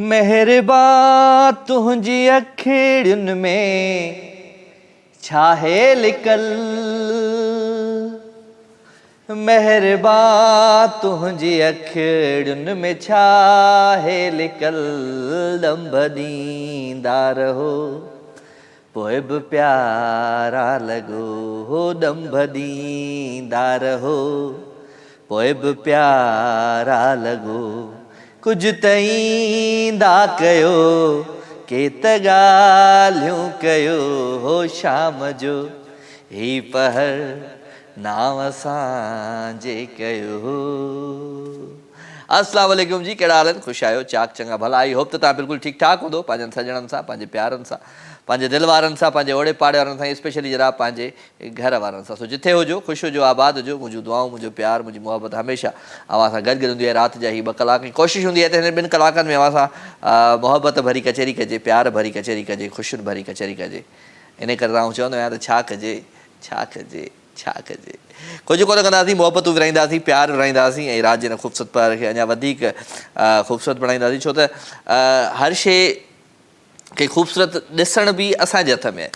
मेहरबान तुझी अखियुनि में छाहे लिकल। मेहरबान तुझी अखियुनि में छाहे लिकल। दंभ ॾींदा रहो पोइ बि प्यारा लॻो हो। दंभ ॾींदा रहो पोइ बि प्यारा लॻो। कुझु त ईंदा कयो के त ॻाल्हियूं कयो हो। शाम जो ही पहर नाम असांजे कयो। अस्सलाम वालेकुम जी, कहिड़ा हाल आहिनि? ख़ुशि आहियो? चाक चङा भला? आई होप त तव्हां बिल्कुलु ठीकु ठाक हूंदो, पंहिंजनि सॼणनि सां, पंहिंजे प्यारनि सां, पंहिंजे दिलि वारनि सां, पंहिंजे ओड़े पाड़े वारनि सां, स्पेशली जरा पंहिंजे घर वारनि सां। सो जिथे हुजो ख़ुशि हुजो, आबाद हुजो। मुंहिंजूं दुआऊं, मुंहिंजो प्यार, मुंहिंजी मोहबत हमेशह अव्हां सां गॾु हूंदी आहे। राति जा ही 2 कलाक जी कोशिशि हूंदी आहे त हिन 2 कलाकनि में अव्हां सां मोहबत भरी कचहरी कजे, प्यार भरी कचहरी कजे, ख़ुशियुनि भरी कचहरी कजे। इन करे आउं चवंदो आहियां त छा कजे, छा कजे, छा कजे। कुझु कोन कंदासीं, मोहबतूं विराईंदासीं, प्यार विराईंदासीं ऐं राति जे हिन ख़ूबसूरत प्यार खे अञा वधीक ख़ूबसूरत बणाईंदासीं। छो त हर शइ खे ख़ूबसूरत ॾिसण बि असांजे हथ में आहे।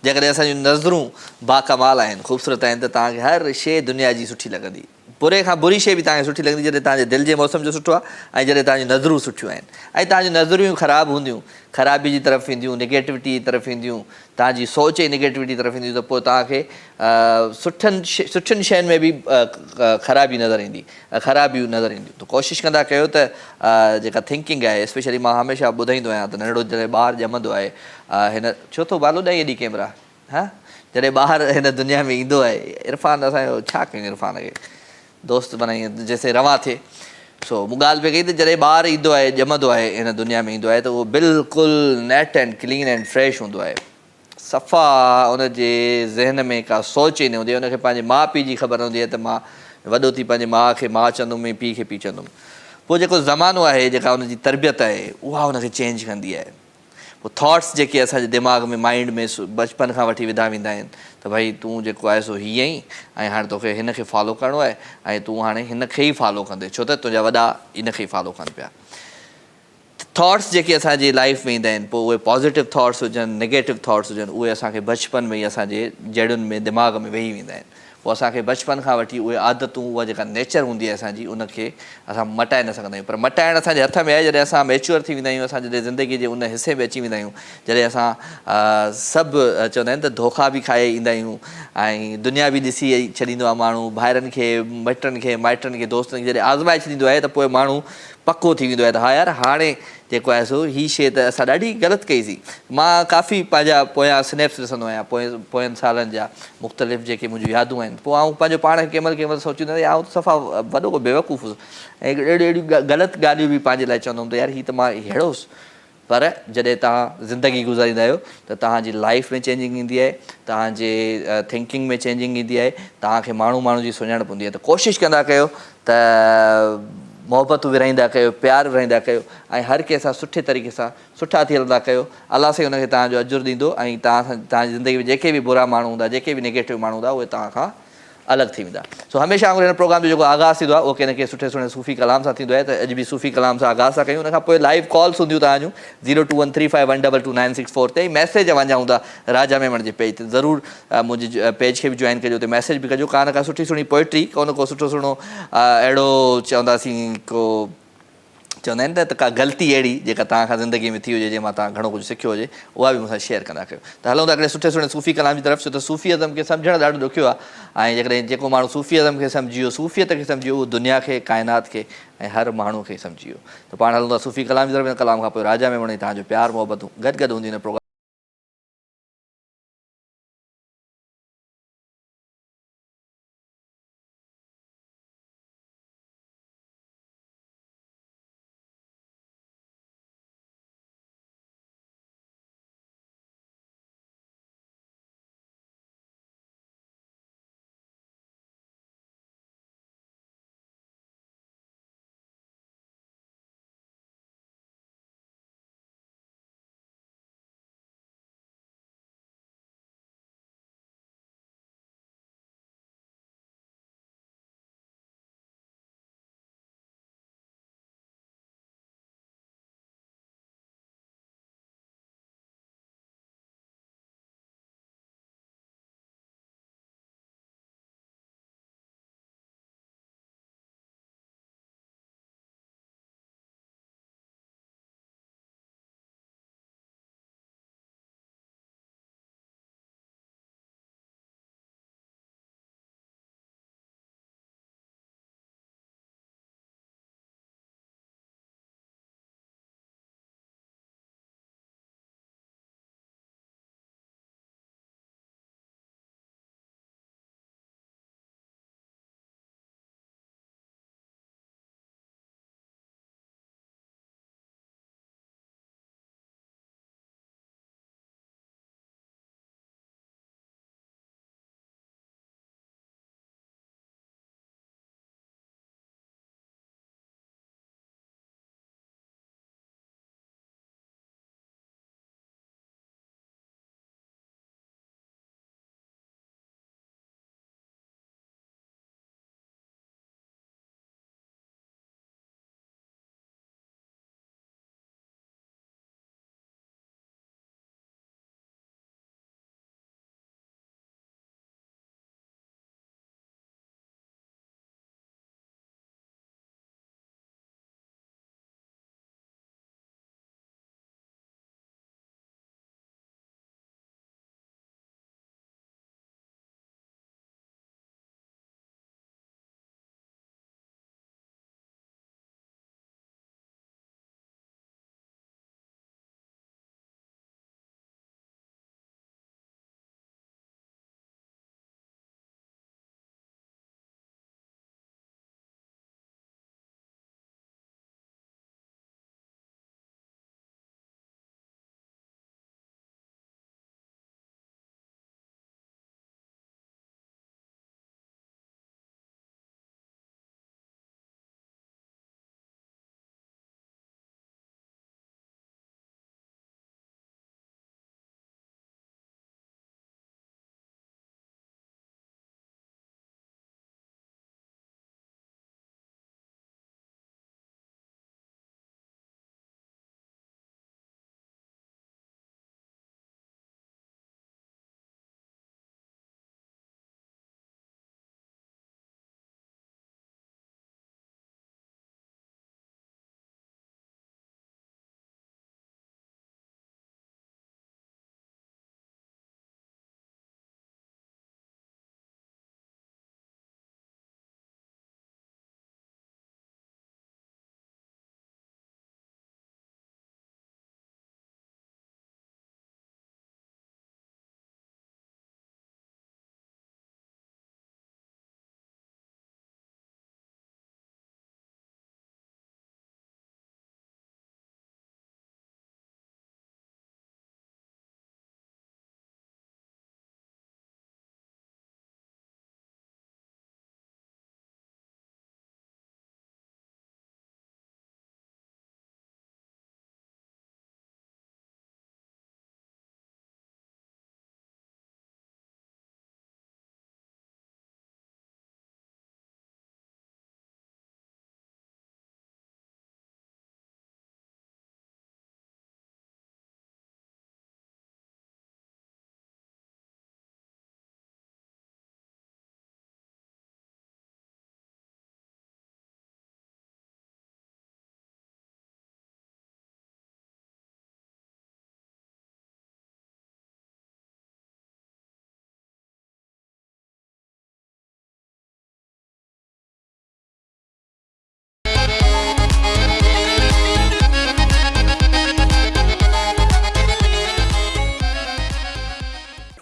जेकॾहिं असांजूं नज़रूं बाकमाल आहिनि, ख़ूबसूरत आहिनि, त तव्हांखे हर शइ दुनिया जी सुठी लॻंदी। बुरे खां बुरी शइ बि तव्हांखे सुठी लॻंदी जॾहिं तव्हांजे दिलि जे मौसम जो सुठो आहे ऐं जॾहिं तव्हांजी नज़रूं सुठियूं आहिनि। ऐं तव्हांजूं नज़रियूं ख़राबु हूंदियूं, ख़राबी जी तरफ़ ईंदियूं, निगेटिविटी जी तरफ़ ईंदियूं, तव्हांजी सोच ई निगेटिविटी तरफ़ ईंदियूं, त पोइ तव्हांखे सुठियुनि शयुनि में बि ख़राबी नज़र ईंदी, ख़राबियूं नज़र ईंदियूं। त कोशिशि कंदा कयो त जेका थिंकिंग आहे, स्पेशली मां हमेशह ॿुधाईंदो आहियां त नंढड़ो जॾहिं ॿारु ॼमंदो आहे, हिन छो थो बालो ॾाई एॾी कैमरा, हा, जॾहिं ॿारु हिन दुनिया में ईंदो आहे, इरफ़ान असांजो छा कयूं इरफ़ान खे दोस्त बनाई जैसे रवां थिए। सो मूं ॻाल्हि पई कई त जॾहिं ॿारु ईंदो आहे, ॼमंदो आहे, हिन दुनिया में ईंदो आहे, त उहो बिल्कुलु net and clean and fresh हूंदो आहे। सफ़ा उनजे ज़हन में का सोच ई न हूंदी आहे। उनखे पंहिंजे माउ पीउ जी ख़बर हूंदी आहे त मां वॾो थी पंहिंजे माउ खे मां चवंदुमि, पीउ खे पीउ चवंदुमि। पोइ जेको ज़मानो आहे, जेका उनजी तरबियत आहे, उहा उनखे चेंज कंदी आहे। पोइ थॉट्स जेके असांजे दिमाग़ में, माइंड में बचपन खां वठी विधा वेंदा आहिनि त भई तूं जेको आहे सो हीअं ई, ऐं हाणे तोखे हिन खे फॉलो करिणो आहे ऐं तूं हाणे हिन खे ई फॉलो कंदे, छो त तुंहिंजा वॾा इन खे ई फॉलो कनि पिया। थॉट्स जेके असांजी लाइफ में ईंदा आहिनि, पोइ उहे पॉज़िटिव थॉट्स हुजनि, नेगेटिव थॉट्स हुजनि, उहे असांखे बचपन में ई असांजे जड़ियुनि में, दिमाग़ में वेही वेंदा आहिनि। पोइ असांखे बचपन खां वठी उहे आदतूं, उहा जेका नेचर हूंदी आहे असांजी, उनखे असां मटाए न सघंदा आहियूं। पर मटाइण असांजे हथ में आहे जॾहिं असां मैच्योर थी वेंदा आहियूं, असां जॾहिं ज़िंदगी जे उन हिसे में अची वेंदा आहियूं, जॾहिं असां सभु चवंदा आहिनि त धोखा बि खाए ईंदा आहियूं ऐं दुनिया बि ॾिसी छॾींदो आहे माण्हू, भाइरनि खे, मिटनि खे, माइटनि खे, दोस्तनि खे जॾहिं आज़माए छॾींदो आहे, त पोइ माण्हू पको थी वेंदो आहे त हा यार, हाणे जेको आहे सो हीअ शइ त असां ॾाढी ग़लति कईसीं। मां काफ़ी पंहिंजा पोयां स्नैप्स ॾिसंदो आहियां, पोयनि सालनि जा मुख़्तलिफ़ जेके मुंहिंजूं यादूं आहिनि। पोइ आउं पंहिंजो पाण खे कंहिं महिल सोचींदो आहियां, आउं सफ़ा वॾो को बेवकूफ़ हुउसि ऐं अहिड़ियूं ग़लति ॻाल्हियूं बि पंहिंजे लाइ चवंदो हुउमि त यार हीअ त मां अहिड़ो हुउसि। पर जॾहिं तव्हां ज़िंदगी गुज़ारींदा आहियो त तव्हांजी लाइफ में चेंजिंग ईंदी आहे, तव्हांजे थिंकिंग में चेंजिंग ईंदी आहे, तव्हांखे माण्हू जी सुञाणप हूंदी आहे। त कोशिशि कंदा कयो त मोहबतूं विराईंदा कयो, प्यार विराईंदा कयो ऐं हर कंहिंसां सुठे तरीक़े सां सुठा थी हलंदा कयो। अलाह साईं हुनखे तव्हांजो अजुरु ॾींदो ऐं तव्हांजी ज़िंदगी में जेके बि बुरा माण्हू हूंदा, जेके बि नेगेटिव माण्हू हूंदा, उहे तव्हां खां अलॻि थी वेंदा। सो हमेशह वांगुरु हिन प्रोग्राम जो जेको आगाज़ थींदो आहे, उहो कंहिं न कंहिं सुठे सुठे सूफ़ी कलाम सां थींदो आहे। त अॼु बि सूफ़ी कलाम सां आगाज़ था कयूं। उनखां पोइ लाइव कॉल्स हूंदियूं तव्हांजूं 021351222964 ते। मैसेज अवांजा हूंदा राजा मेमण जे पेज ते। ज़रूरु मुंहिंजे पेज खे बि जॉइन कजो, उते मैसेज बि कजो। का न का सुठी सुठी पोइट्री, को न को सुठो सुहिणो अहिड़ो चवंदासीं, को चवंदा आहिनि त का ग़लती अहिड़ी जेका तव्हां खां ज़िंदगी में थी हुजे, जंहिंमां तव्हां घणो कुझु सिखियो हुजे, उहा बि मूंसां शेयर कंदा कयो। त हलूं था हिकिड़े सुठे सुठे सूफ़ी कलाम जी तरफ़। छो त सूफ़ीअज़म खे सम्झणु ॾाढो ॾुखियो आहे ऐं जेकॾहिं जेको माण्हू सूफ़ीअज़म खे सम्झी वियो, सूफ़ियत खे सम्झी वियो, उहो दुनिया खे, काइनात खे ऐं हर माण्हू खे सम्झी वियो। त पाण हलूं था सूफ़ी कलाम जी तरफ़। कलाम खां पोइ राजा में वणी तव्हांजो प्यार मोहबतूं गॾु गॾु हूंदियूं हिन प्रोग्राम।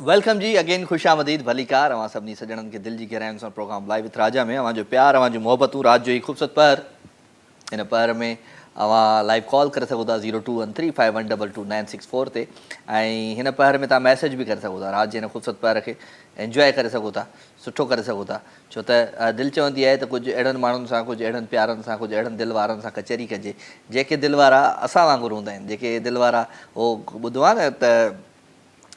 वेलकम जी अगेन खुशामदीद भलीकार अवां सभिनी सजणनि खे दिलि जी गहराइयुनि सां प्रोग्राम लाइव विथ राजा में अवां जो प्यार अवां जूं मोहबतूं राति जो ई ख़ूबसूरत पहर हिन पहर में अवां लाइव कॉल करे सघो था 02135122964 ते ऐं हिन पहर में तव्हां मैसेज बि करे सघो था राति जे हिन ख़ूबसूरत पहर खे एंजॉय करे सघो था सुठो करे सघो था छो त दिलि चवंदी आहे त कुझु अहिड़नि माण्हुनि सां कुझु अहिड़नि प्यारनि सां कुझु अहिड़नि दिलि वारनि सां कचहरी कजे जेके दिलि वारा असां वांगुरु हूंदा आहिनि जेके दिलि वारा उहो ॿुधो आहे न त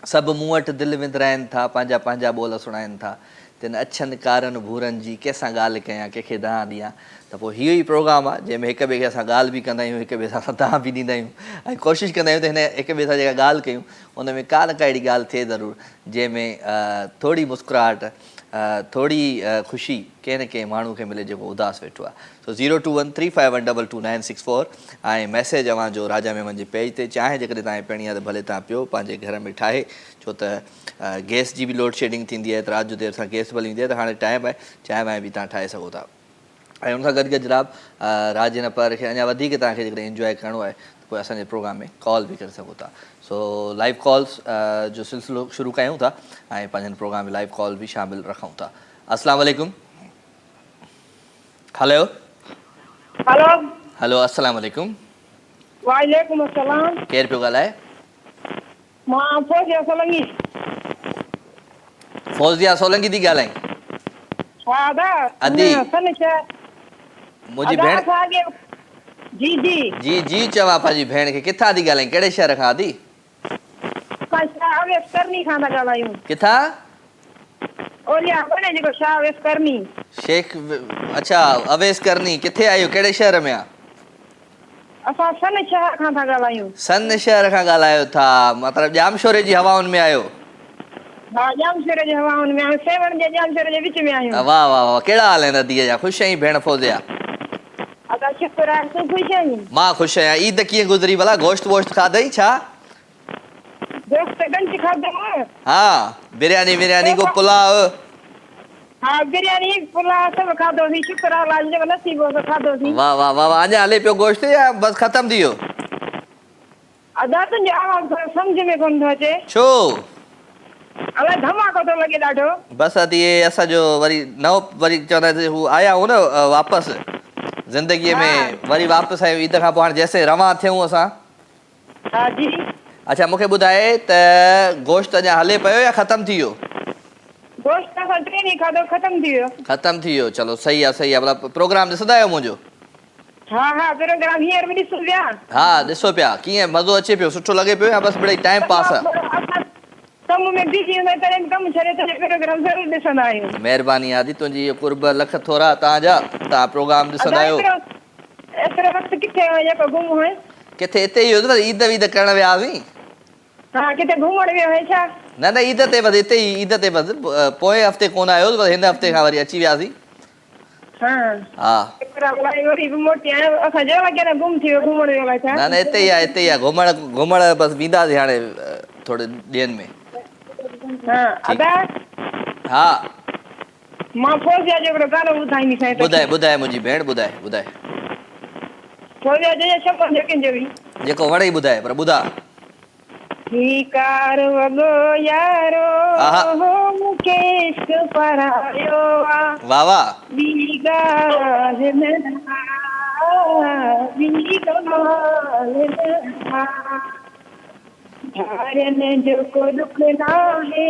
सभु मूं वटि दिलि विंदराइनि था पंहिंजा पंहिंजा ॿोल सुणाइनि था तिन अछनि कारनि भूरनि जी कंहिंसां ॻाल्हि कयां कंहिंखे दहा ॾियां त पोइ इहो ई प्रोग्राम आहे जंहिंमें हिक ॿिए खे असां ॻाल्हि बि कंदा आहियूं हिक ॿिए सां दहा बि ॾींदा आहियूं ऐं कोशिशि कंदा आहियूं त हिन हिक ॿिए सां जेका ॻाल्हि कयूं उन में का न का अहिड़ी ॻाल्हि थिए ज़रूरु जंहिंमें थोरी मुस्कुराहट थोरी ख़ुशी कंहिं न कंहिं माण्हू खे मिले जेको उदास वेठो आहे सो 02135122964 ऐं मैसेज अवां जो राजा मेमन जे पेज ते चाहे जेकॾहिं तव्हांखे पहिरीं आहे त भले तव्हां पियो पंहिंजे घर में ठाहे छो त गैस जी बि लोड शेडिंग थींदी आहे त राति जो देरि सां गैस भली ईंदी आहे त हाणे टाइम आहे चांहि वांहि बि तव्हां ठाहे सघो था ऐं हुन सां गॾु गॾु जनाब राति जे हिन पहर खे अञा वधीक तव्हांखे जेकॾहिं इंजॉय करिणो आहे त पोइ असांजे प्रोग्राम में कॉल बि करे सघो था सो लाइव कॉल्स जो सिलसिलो शुरू कयूं था ऐं पंहिंजनि प्रोग्राम में लाइव कॉल बि शामिलु रखूं था अस्सलाम वालेकुम हेलो हेलो हेलो अस्सलाम वालेकुम वालेकुम अस्सलाम केरु पियो ॻाल्हाए मां फौजिया सोलंकी फौजिया सोलंकी थी ॻाल्हाई हा दा अदी मुंहिंजी भेण जी जी जी जी चवां पंहिंजी भेण खे किथां थी ॻाल्हाई कहिड़े शहर खां अदी शाहवेस करनी खां था ॻाल्हायूं किथां ओलिया कोन्हे जेको शाहवेस करनी शेख अच्छा अवेस करनी किथे आहियो कहिड़े शहर में आहे असां सन शहर खां था ॻाल्हायूं सन शहर खां ॻाल्हायो था मतिलबु जामशोरे जी हवाउनि में आहियो हा जामशोरे जे हवाउनि में आहियूं सेवन जे जामशोरे जे विच में आहियूं वाह वाह वाह कहिड़ा हाल आहिनि अदीअ जा ख़ुशि आहीं भेण फौजिया अदा शुक्र आहे तूं ख़ुशि आहीं मां ख़ुशि आहियां ईद कीअं गुज़री भला गोश्त वोश्त खाधई छा दोस्त गंज खाधो हा बिरयानी विरयानी को पुलाव हा बिरयानी पुलाव सभु खाधोसीं शुक्र आहे अलाह जो नसीब हो खाधोसीं वाह वाह वाह वाह अञा हले पियो गोश्त या बसि ख़तमु थी वियो अदा तुंहिंजी आवाज़ सम्झ में कोन थो अचे छो अलाए धमाको थो लॻे ॾाढो बसि अदी असांजो वरी नओं वरी चवंदा हू आया हो न वापसि ज़िंदगीअ में वरी वापसि आहियूं ईद खां पोइ हाणे जेसिताईं रवां थियूं असां हा जी अच्छा मूंखे ॿुधाए त गोश्त अञा हले पियो या ख़तमु थी वियो गोश्त असां टे ॾींहं खाधो ख़तमु थी वियो ख़तमु थी वियो चलो सही आहे भला प्रोग्राम ॾिसंदा आहियो मुंहिंजो हा हा प्रोग्राम हींअर बि ॾिसूं पिया हा ॾिसो पिया कीअं मज़ो अचे पियो सुठो लॻे पियो या बसि मिड़ई टाइम पास आहे कम में बिज़ी हूंदा तॾहिं कमु छॾे करे प्रोग्राम ज़रूरु ॾिसंदा आहियूं महिरबानी आदी तुंहिंजी इहो कुर्ब लख थोरा तव्हांजा तव्हां प्रोग्राम ॾिसंदा आहियो एतिरो वक़्तु किथे जेको घुमो है किथे हिते ई हुयो ईद वीद करणु विया हुआसीं हा किथे घुमण वियो है छा न ईद ते बसि हिते ई ईद ते बसि पोएं हफ़्ते कोन आयो बसि हिन हफ़्ते खां वरी अची वियासीं हा हा वरी बि मोटी आहियां असां जो वग़ैरह गुम थी वियो घुमण वियो छा न हिते ई आहे घुमण बसि वेंदासीं हाणे थोरे ॾींहंनि में हा अदा हा मां फौजिया जो हिकिड़ो गानो ॿुधाईंदीसां ॿुधाए मुंहिंजी भेण ॿुधाए फौजिया जो शब्द कंहिंजो बि जेको वणे ॿुधाए पर ॿुधा कार वॻो यारो हो मूंखे इश्क परायो वाह वाह ॿी ॻाल्हि न धारनि जो को दुख नाहे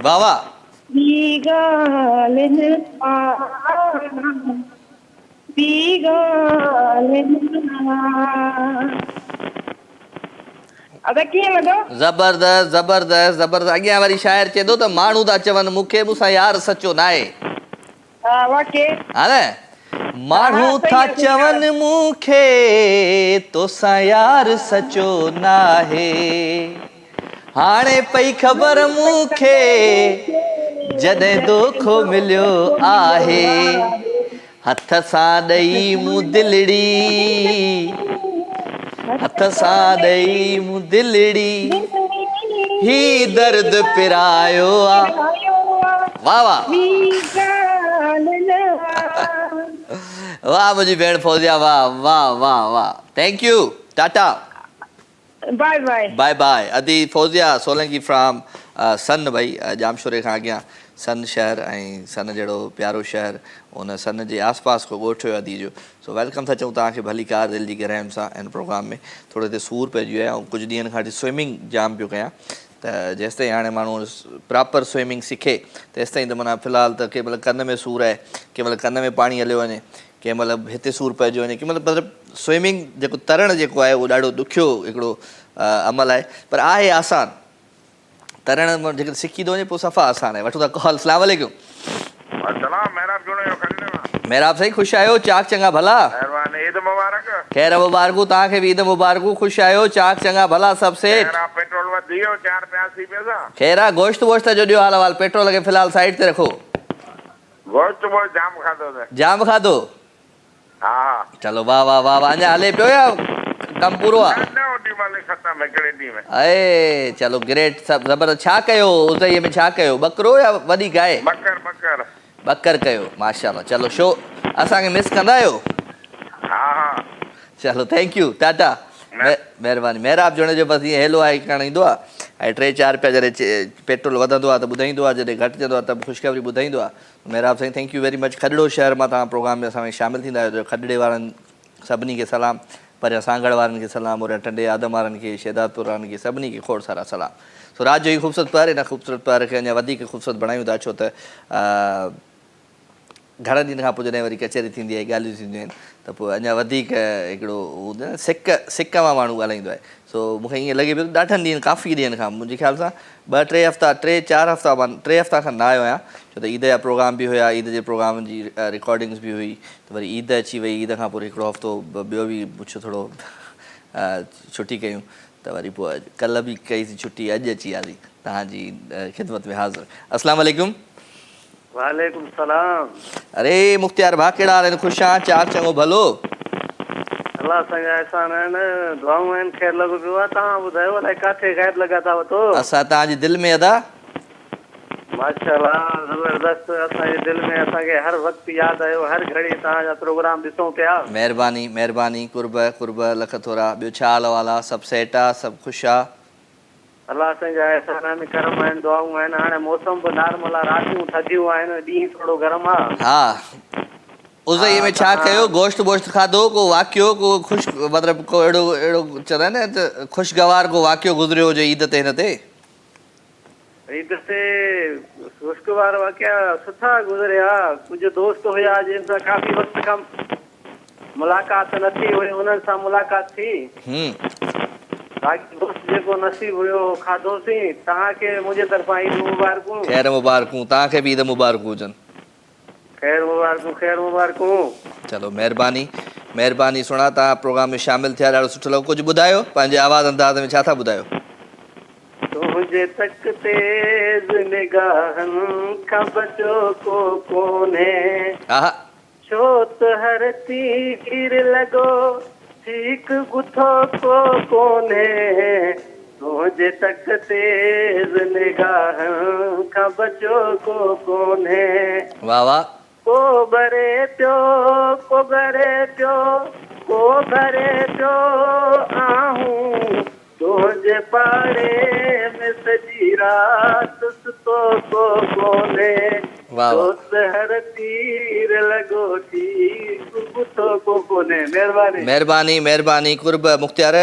वाह वाह ॿी ॻाल्हि न ज़बरदस्त ज़बरदस्त ज़बरदस्त अॻियां वरी शाइर चए थो त माण्हू था चवनि मूंखे मूंसां यार सचो न आहे हा न माण्हू था चवनि मूंखे तोसां यार सचो न आहे हाणे पई ख़बर मूंखे जॾहिं दोखो मिलियो आहे हथ सां ॾेई मूं दिलड़ी हथ सां ॾेई मूं दिलड़ी ही दर्द पिरायो आहे वाह वाह वाह मुंहिंजी भेण फौजिया वाह वाह वाह वाह thank you tata bye bye. Bye bye. अदी फौजिया सोलंकी फ्राम सन भाई जामशोरे खां अॻियां सन शहर ऐं सन जहिड़ो प्यारो शहर उन सन जे आसपास को ॻोठ हुयो अदी जो। सो वेलकम था चऊं तव्हांखे भली कार दिलि जी गहराइयुनि सां हिन प्रोग्राम में। थोरो हिते सूरु पइजी वियो आहे ऐं कुझु ॾींहंनि खां वठी स्विमिंग जाम पियो कयां त जेसिताईं हाणे माण्हू प्रॉपर स्विमिंग सिखे तेसिताईं त माना फ़िलहालु त कंहिं महिल कन में सूरु आहे, कंहिं महिल कन में पाणी हलियो वञे, कंहिं महिल हिते सूरु पइजी वञे, कंहिं महिल मतिलबु स्विमिंग जेको तरण जेको आहे उहो ॾाढो ॾुखियो हिकिड़ो अमल आहे, पर आहे आसान। तरण जेकर सिखी थो वञे पोइ सफ़ा आसान आहे। वठो था कॉल। अस्सलाम वालेकुम। मेहराब साईं, ख़ुशि आहियो? चाक चङा भला? ईद मुबारक। ख़ैर मुबारकूं तव्हांखे बि, ईद मुबारकूं। ख़ुशि आहियो? चाक चङा भला? सभु सेठ? पेट्रोल वधी वियो 4.85 पैसा। ख़ैर आहे? गोश्त वोश्त जो ॾियो हाल अहिवाल। पेट्रोल खे फ़िलहाल साइड ते रखो। गोश्त जाम खाधो। जाम खाधो? हा चलो वाह वाह वाह वाह। अञा हले पियो या कमु पूरो आहे? अए चलो ग्रेट, सभु ज़बरदस्त। छा कयो उज़ईअ में? छा कयो? बकरो या वॾी गाय? बकर कयो, माशाल्लाह। चलो शो असांखे मिस कंदा आहियो? हा चलो थैंक यू, टाटा, महिरबानी। महिराब जुड़े जो बसि ईअं हेलो आहे करणु ईंदो आहे ऐं 3-4 रुपया जॾहिं पेट्रोल वधंदो आहे त ॿुधाईंदो आहे, जॾहिं घटिजंदो आहे त ख़ुशख़बरी ॿुधाईंदो आहे। महिराब साईं थैंक यू वेरी मच। खॾड़ो शहर मां तव्हां प्रोग्राम में असां शामिलु थींदा आहियो। खॾड़े वारनि सभिनी खे सलाम, पर सांगड़ वारनि खे सलाम, और टंडे आदम वारनि खे, शेदातपुर वारनि खे, सभिनी खे खोड़ सारा सलाम। सो राति जो ई ख़ूबसूरत पर इन ख़ूबसूरत पर खे अञा वधीक ख़ूबसूरत बणायूं था, छो त घणनि ॾींहंनि खां पोइ जॾहिं वरी कचहरी थींदी आहे, ॻाल्हियूं थींदियूं आहिनि, त पोइ अञा वधीक हिकिड़ो हूंदो आहे न, सिक मां माण्हू ॻाल्हाईंदो आहे। सो मूंखे ईअं लॻे पियो ॾाढनि ॾींहंनि काफ़ी ॾींहंनि खां, मुंहिंजे ख़्याल सां 2-3 हफ़्ता 3-4 हफ़्ता मां 3 हफ़्ता खनि न आयो आहियां, छो त ईद जा प्रोग्राम बि हुया, ईद जे प्रोग्राम जी रिकॉर्डिंग्स बि हुई, त वरी ईद अची वई, ईद खां पोइ हिकिड़ो हफ़्तो ॿियो बि पुछो थोरो छुटी कयूं, त वरी पोइ कल्ह बि कईसीं छुटी, अॼु अची वियासीं तव्हांजी ख़िदमत में हाज़िर। अस्सलाम वालेकुम। वालेकुम सलाम। अरे मुख्तियार भाउ, कहिड़ा हाल आहिनि? ख़ुशि आहियां? चाक चङो भलो? अल्लाह सां एहसान आहिनि, दुआऊं आहिनि, ख़ैर लॻो पियो आहे। तव्हां ॿुधायो अलाए किथे ग़ैब लॻा था वठो? असां तव्हांजी दिलि में अदा। माशाअल्लाह, ज़बरदस्त। असांजे दिलि में असांखे हर वक़्तु यादि आयो, हर घड़ी तव्हांजा प्रोग्राम ॾिसूं पिया। महिरबानी महिरबानी, कुर्ब लख थोरा। ॿियो छा हाल अहिवाल आहे? सभु सेट आहे? सभु ख़ुशि आहे? अल्लाह सां एहसान आहिनि, करम आहिनि, दुआऊं आहिनि। हाणे मौसम बि नॉर्मल आहे, रातियूं थधियूं आहिनि, ॾींहुं थोरो गरम आहे। हा, उज़ईअ में छा कयो? गोश्त वोश्त खाधो? को वाक़ियो, को ख़ुशि, मतिलबु को अहिड़ो चवंदा आहिनि न त ख़ुशगवार को वाक़ियो गुज़रियो हुजे ईद ते? हिन ते ईद ते ख़ुशगवार वाक़िया सुठा गुज़रिया। कुझु दोस्त हुया जिन सां काफ़ी वक़्त खां मुलाक़ात न थी हुई, उन्हनि सां मुलाक़ात थी। बाक़ी दोस्त जेको नसीब हुयो खाधोसीं। तव्हांखे मुंहिंजे तरफ़ां ईद मुबारकूं। ख़ैर मुबारकूं। तव्हांखे बि ईद मुबारकूं हुजनि। ख़ैर मुबारकूं, ख़ैर मुबारकूं। चलो महिरबानी महिरबानी। सुहिणा तव्हां प्रोग्राम में शामिलु थिया, ॾाढो सुठो लॻो। कुझु ॿुधायो पंहिंजे आवाज़ अंदाज़ में, छा था ॿुधायो? तुंहिंजे तक तेज़ निगाहनि खां बचो को कोन्हे, छो त हर तीर लॻो ठीक गुथो को कोन्हे। तुंहिंजे तक तेज़ निगाहनि खां बचो को कोन्हे। वाह वाह। को भरे पियो, को भरे पियो, को भरे पियो आहूं तुंहिंजे पाड़े में सॼी राति सुतो को कोन्हे। दोस्त हर तीर लॻो ठीक गुथो को कोन्हे। महिरबानी महिरबानी महिरबानी। कुर्ब Mukhtiar,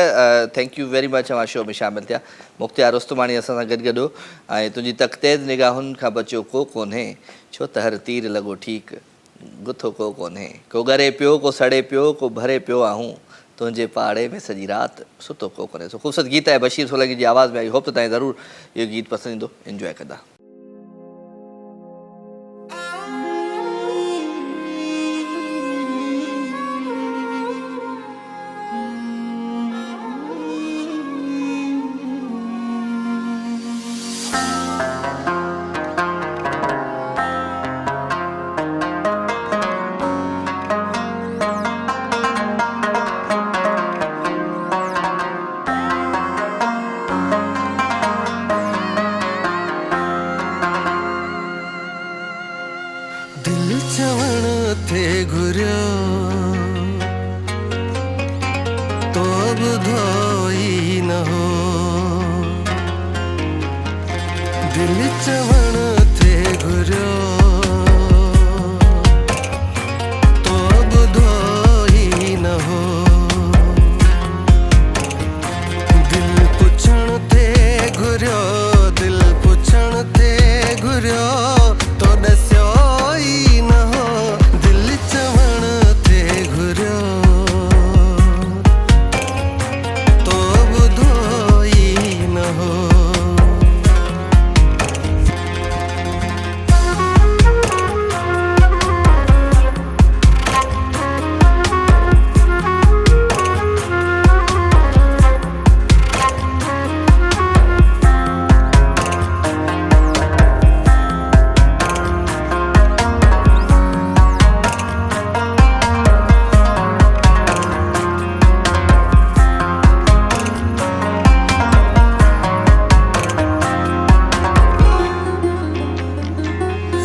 thank you very much. मां शो में शामिलु थिया। मुख्तियार उस्तमानी असां सां गॾु ऐं तुंहिंजी तक तेज़ निगाहुनि खां बचियो को कोन्हे, छो त हर तीर लॻो ठीक गुथो को कोन्हे। को ॻरे पियो, को सड़े पियो, को भरे पियो आहूं तुंहिंजे पाड़े में सॼी राति सुतो को कोन्हे। सो ख़ूबसूरत गीत आहे बशीर सोलंकी जी आवाज़ में। आई होप त तव्हां ज़रूरु इहो गीत पसंदि ईंदो, इंजॉय कंदा। तो अब धोई न हो दिल चवण थे घुरियो तो ॿुधो ई न हो दिल पुछण थे घुरियो दिल पुछण थे घुरियो तो ॾसियो ई न हो दिल चवण थे घुरियो तो ॿुधो ई न हो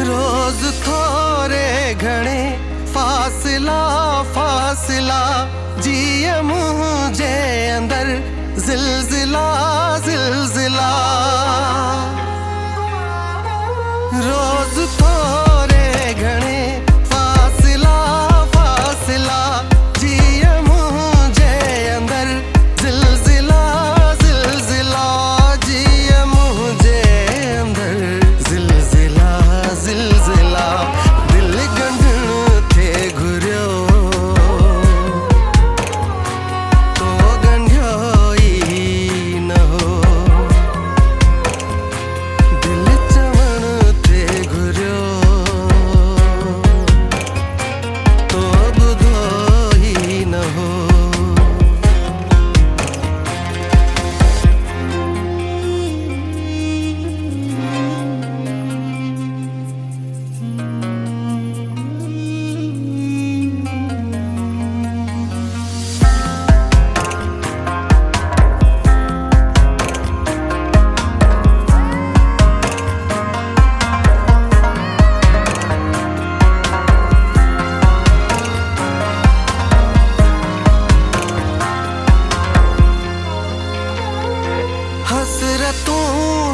रोज थोरे घणे फासिला फासिला जिए मुंहिंजे अंदर ज़िलज़िला ज़िलज़िला रोज थोरे घणे फासिला फासिला जिए मुंहिंजे अंदर ज़िलज़िला ज़िलज़िला जिए मुंहिंजे अंदर ज़िलज़िला ज़िलज़िला दिल गंढण थे घुरियो तो गंढियो ई न हो दिल चवण थे घुरियो तो ॿुधो ई न हो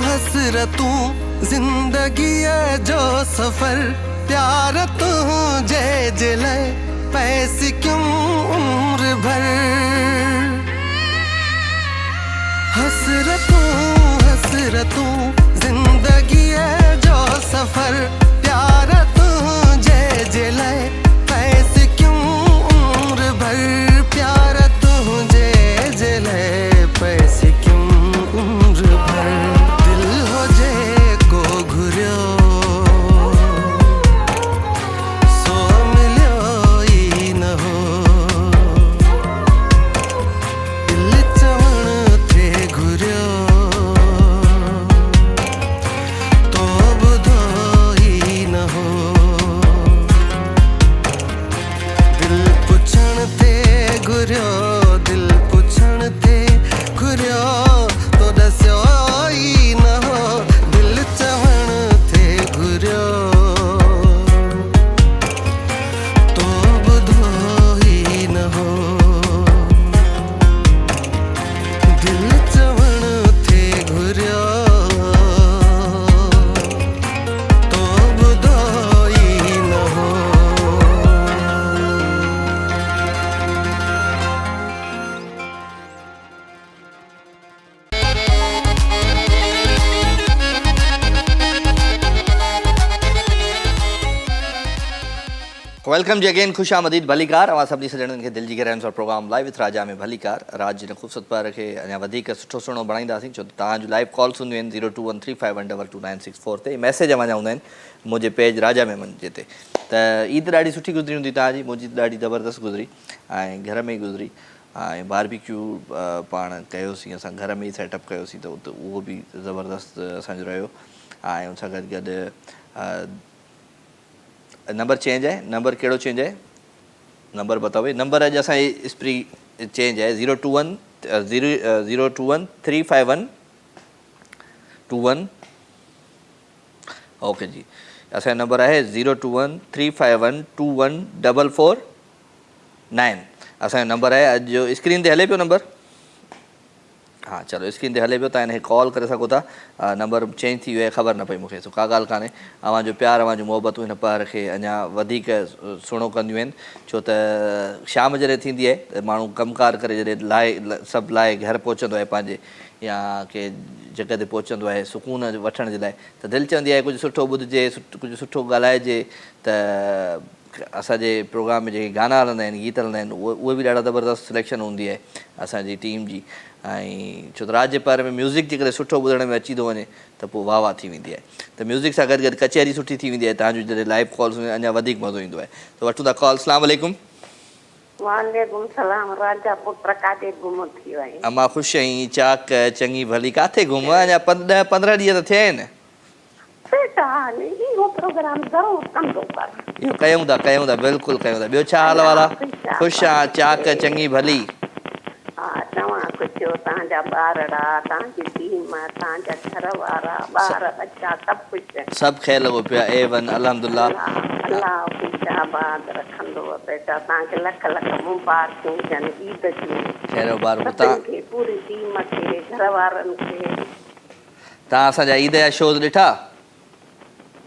हसरतूं ज़िंदगीअ जो सफ़र प्यार तुंहिंजे जे लाइ पैसी क्यूं उम्र भर हसरतूं ज़िंदगीअ जो सफ़र प्यार तुंहिंजे जे लाइ पैसी क्यूं उम्र भर प्यार तुंहिंजे जे लाइ पैसी क्यूं उम्र भर दिल हो जे को घुरियो सो मिलियो ई न हो दिल चवण थे घुरियो तो ॿुधो ई न हो दिल पुछण थे घुरियो दिल पुछण थे घुरियो तो ॾसियो ई न हो दिल चवण थे घुरियो तो ॿुधो ई न हो दिल चवण थे घुरियो तो ॿुधो ई न हो वेलकम जी अगेन खुश आमदीद भलीकार अवां सभिनी सॼणनि खे दिलि जी गहराइयुनि सां प्रोग्राम लाइव विथ राजा में भलीकार राज जिन ख़ूबसूरत पार खे अञा वधीक सुठो सुहिणो बणाईंदासीं छो त तव्हांजूं लाइव कॉल्स हूंदियूं आहिनि 02135122964 ते मैसेज अञा हूंदा आहिनि मुंहिंजे पेज राजा मेमन जे ते त ईद ॾाढी सुठी गुज़री हूंदी तव्हांजी मुंहिंजी त ॾाढी ज़बरदस्त गुज़री ऐं घर में ई गुज़री ऐं बारबेक्यू पाण कयोसीं असां घर में ई सेटअप कयोसीं त उहो बि ज़बरदस्त असांजो रहियो ऐं उन सां गॾु गॾु नंबर चेंज है नंबर कहिड़ो चेंज है नंबर बताओ नंबर अॼु असांजी स्प्री चेंज है 021 ओके जी असांजो नंबर आहे 02135121449 असांजो नंबर आहे अॼु जो स्क्रीन ते हले पियो नंबर हाँ चलो स्क्रीन ते हले पियो, तव्हां हिनखे कॉल करे सघो था। नंबर चेंज थी वियो आहे, ख़बर न पई मूंखे, सो का ॻाल्हि कान्हे। अव्हांजो प्यार, अव्हांजो मोहबतूं हिन पहर खे अञा वधीक सुहिणो कंदियूं आहिनि, छो त शाम जॾहिं थींदी आहे त माण्हू कमकार करे जॾहिं सभु लाइ घर पहुचंदो आहे पंहिंजे, या के जॻह ते पहुचंदो आहे सुकून वठण जे लाइ, त दिलि चवंदी आहे कुझु सुठो ॿुधिजे, कुझु सुठो ॻाल्हाइजे। त असांजे प्रोग्राम में जेके गाना हलंदा आहिनि, गीत हलंदा आहिनि, उहे बि ॾाढा ज़बरदस्त सिलेक्शन हूंदी आहे असांजी टीम जी। ऐं छो त रात जे पहर में म्यूज़िक जेकॾहिं सुठो ॿुधण में अची थो वञे त पोइ वाह वाह थी वेंदी आहे। त म्यूज़िक सां गॾु गॾु कचहरी सुठी थी वेंदी आहे, तव्हांजो जॾहिं लाइव कॉल्स में अञा वधीक मज़ो ईंदो आहे। त वठूं था कॉल। अस्सलाम वालेकुम। वालेकुम सलाम। राजा पुत्र काॾे गुम थी विया आहिनि? अमां ख़ुशि आहीं, चाक चङी भली, काथे घुम? अञा 10-15 ॾींहं त थिया आहिनि। बेटा इहो प्रोग्राम ज़रूरु कंदो कर। इहो कयूं था बिल्कुलु कयूं था। ॿियो छा हाल वाला? ख़ुशि आहियां, चाक चङी भली। हा तव्हां कुझु, तव्हांजा ॿारड़ा, तव्हांजी टीम, तव्हांजा घर वारा, ॿार बच्चा सभु कुझु सभु ख़ैर लॻो पियो आहे, A1 अल्हम्दुलिल्लाह। अलाह ख़ुशाबाद रखंदो। बेटा तव्हांखे लख लख मुबारकूं हुजनि ईद जूं। ख़ैर मुबारक। सभिनि खे, पूरी टीम खे, घर वारनि खे। तव्हां असांजा ईद जा शोज़ ॾिठा?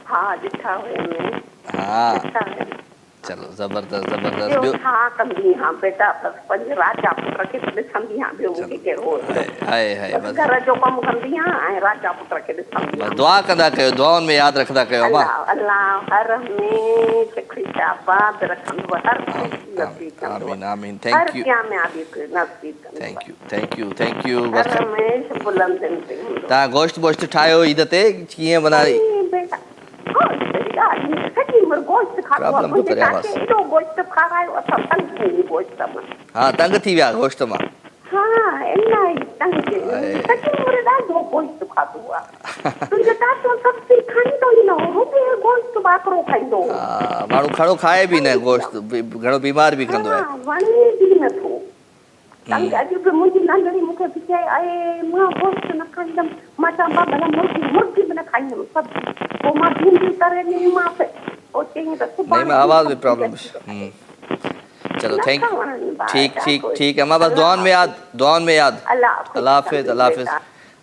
हा ॾिठा हुयमि। हा चलो ज़बरदस्त ज़बरदस्त। ॿियो छा कंदी आहियां बेटा, बसि पंहिंजे राजा पुट खे ॾिसंदी आहियां, ॿियो मूंखे कहिड़ो आहे घर जो कमु कंदी आहियां ऐं राजा पुट खे ॾिसंदी आहियां। दुआ कंदा कयो, दुआउनि में यादि रखंदा कयो। अल्लाह हर में ख़ुशाबाद रखंदो, हर नसीब कंदो। आमीन आमीन। थैंक यू कामयाबी नसीब कंदो। Thank U thank U thank U. हर में बुलंदनि ते हूंदो। तव्हां गोश्त वोश्त ठाहियो ईद ते, कीअं बनाई? बेटा सॼी उमिरि गोश्त खाधो आहे, मुंहिंजे चाचे एॾो गोश्त खारायो, असां तंग थी विया गोश्त मां। हा तंग थी विया गोश्त मां? हा इलाही तंग थी विया, सॼी उमिरि ॾाढो गोश्त खाधो आहे। तुंहिंजो चाचो सब्जी खाईंदो ई न हो, रुॻो गोश्त ॿाकरो खाईंदो। हा माण्हू खड़ो खाए बि न गोश्त, घणो बीमार बि कंदो आहे। वणे बि नथो। तंग अॼु बि मुंहिंजी नंढड़ी मूंखे बि चए आहे मां गोश्त न खाईंदमि। मां चवां भला मुर्गी बि न खाईंदमि सब्जी। पोइ मां भिंडी तरे ॾींदीमांसि, पोइ चई त नहीं आवाज़ में प्रॉब्लम। चलो थैंक ठीक ठीक अम्मा, बस दुआन में याद। अल्लाह हाफिज़ अल्लाह हाफिज़।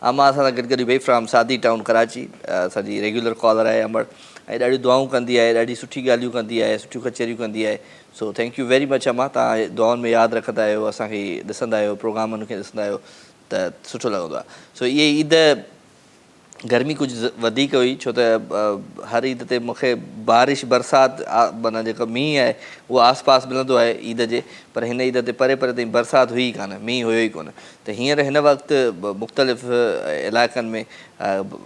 अम्मा असां सां गॾु गॾु भई फ्रॉम सादी टाउन कराची, असांजी रेगुलर कॉलर आहे अमर, ऐं ॾाढियूं दुआऊं कंदी आहे, ॾाढी सुठी ॻाल्हियूं कंदी आहे, सुठियूं कचहरियूं कंदी आहे। So thank you very much अम्मा, तव्हां दुआउनि में यादि रखंदा आहियो, असांखे ॾिसंदा आहियो, प्रोग्रामनि खे ॾिसंदा आहियो, त सुठो लॻंदो आहे। सो इहे ईद गर्मी कुझु वधीक हुई, छो त हर ईद ते मूंखे बारिश बरसाति माना जेको मींहुं आहे उहो आस पास मिलंदो आहे ईद जे, पर हिन ईद ते परे परे ताईं बरसाति हुई कान, मींहुं हुयो ई कोन। त हींअर हिन वक़्तु मुख़्तलिफ़ इलाइक़नि में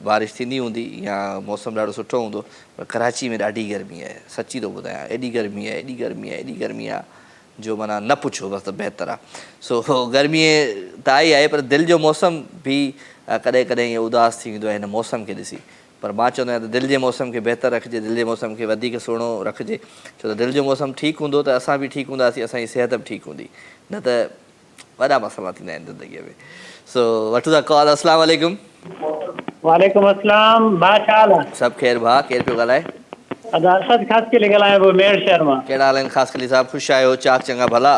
बारिश थींदी हूंदी या मौसम ॾाढो सुठो हूंदो, पर कराची में ॾाढी गर्मी आहे, सची थो ॿुधायां, एॾी गर्मी आहे एॾी गर्मी आहे जो माना न पुछो बसि त बहितर आहे। सो गर्मीअ त आहे, पर दिलि जो मौसम बि कॾहिं कॾहिं ईअं उदास थी वेंदो आहे हिन मौसम खे ॾिसी। पर मां चवंदो आहियां त दिलि जे मौसम खे बहितर रखिजे, दिलि जे मौसम खे वधीक सुहिणो रखिजे, छो त दिलि जो मौसम ठीकु हूंदो त असां बि ठीकु हूंदासीं, असांजी सिहत बि ठीकु हूंदी, न त वॾा मसइला थींदा आहिनि ज़िंदगीअ में। सो वठूं था कॉल। अस्सलाम वालेकुम। वालेकुम अस्सलाम। भाउ छा हाल आहे? सभु ख़ैर। भाउ केरु पियो ॻाल्हाए? अरशद ख़ासकली ॻाल्हायां पियो मेड़ शहर मां। कहिड़ा हाल आहिनि ख़ासकली साहिबु? ख़ुशि आहियो? चाक चङा भला?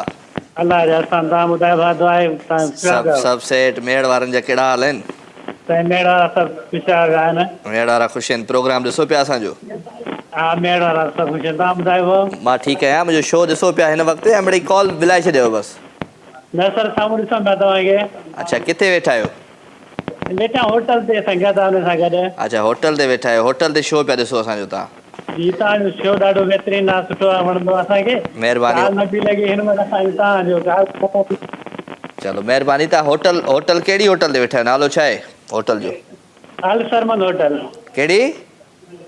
अलाह जा अहसान। तव्हां ॿुधायो भाउ? दुआ आहे। सभु सेठ। मेड़ वारनि जा कहिड़ा हाल आहिनि? मेड़ वारा सभु ख़ुशहाल आहिनि। मेड़ वारा ख़ुशि आहिनि। प्रोग्राम ॾिसो पिया असांजो? हा मेड़ वारा सभु ख़ुशि आहिनि। तव्हां ॿुधायो? मां ठीकु आहियां। मुंहिंजो शो ॾिसो पिया हिन वक़्तु, ऐं मिड़ई कॉल मिलाए छॾियो बसि। न सर साम्हूं ॾिसां पिया तव्हांखे। अच्छा किथे वेठा आहियो? वेठा होटल ते संगत आहे हुन सां गॾु। अच्छा होटल ते वेठा आहियो, होटल ते शो पिया ॾिसो असांजो तव्हां? जी तव्हांजो शो ॾाढो बहितरीनु आहे, सुठो आहे, वणंदो आहे असांखे। महिरबानी। न बि लॻे हिन महिल असांजो तव्हांजो। चलो महिरबानी। तव्हां होटल कहिड़ी होटल ते वेठा आहियो? नालो छा आहे होटल जो? अल सरमन होटल। कहिड़ी?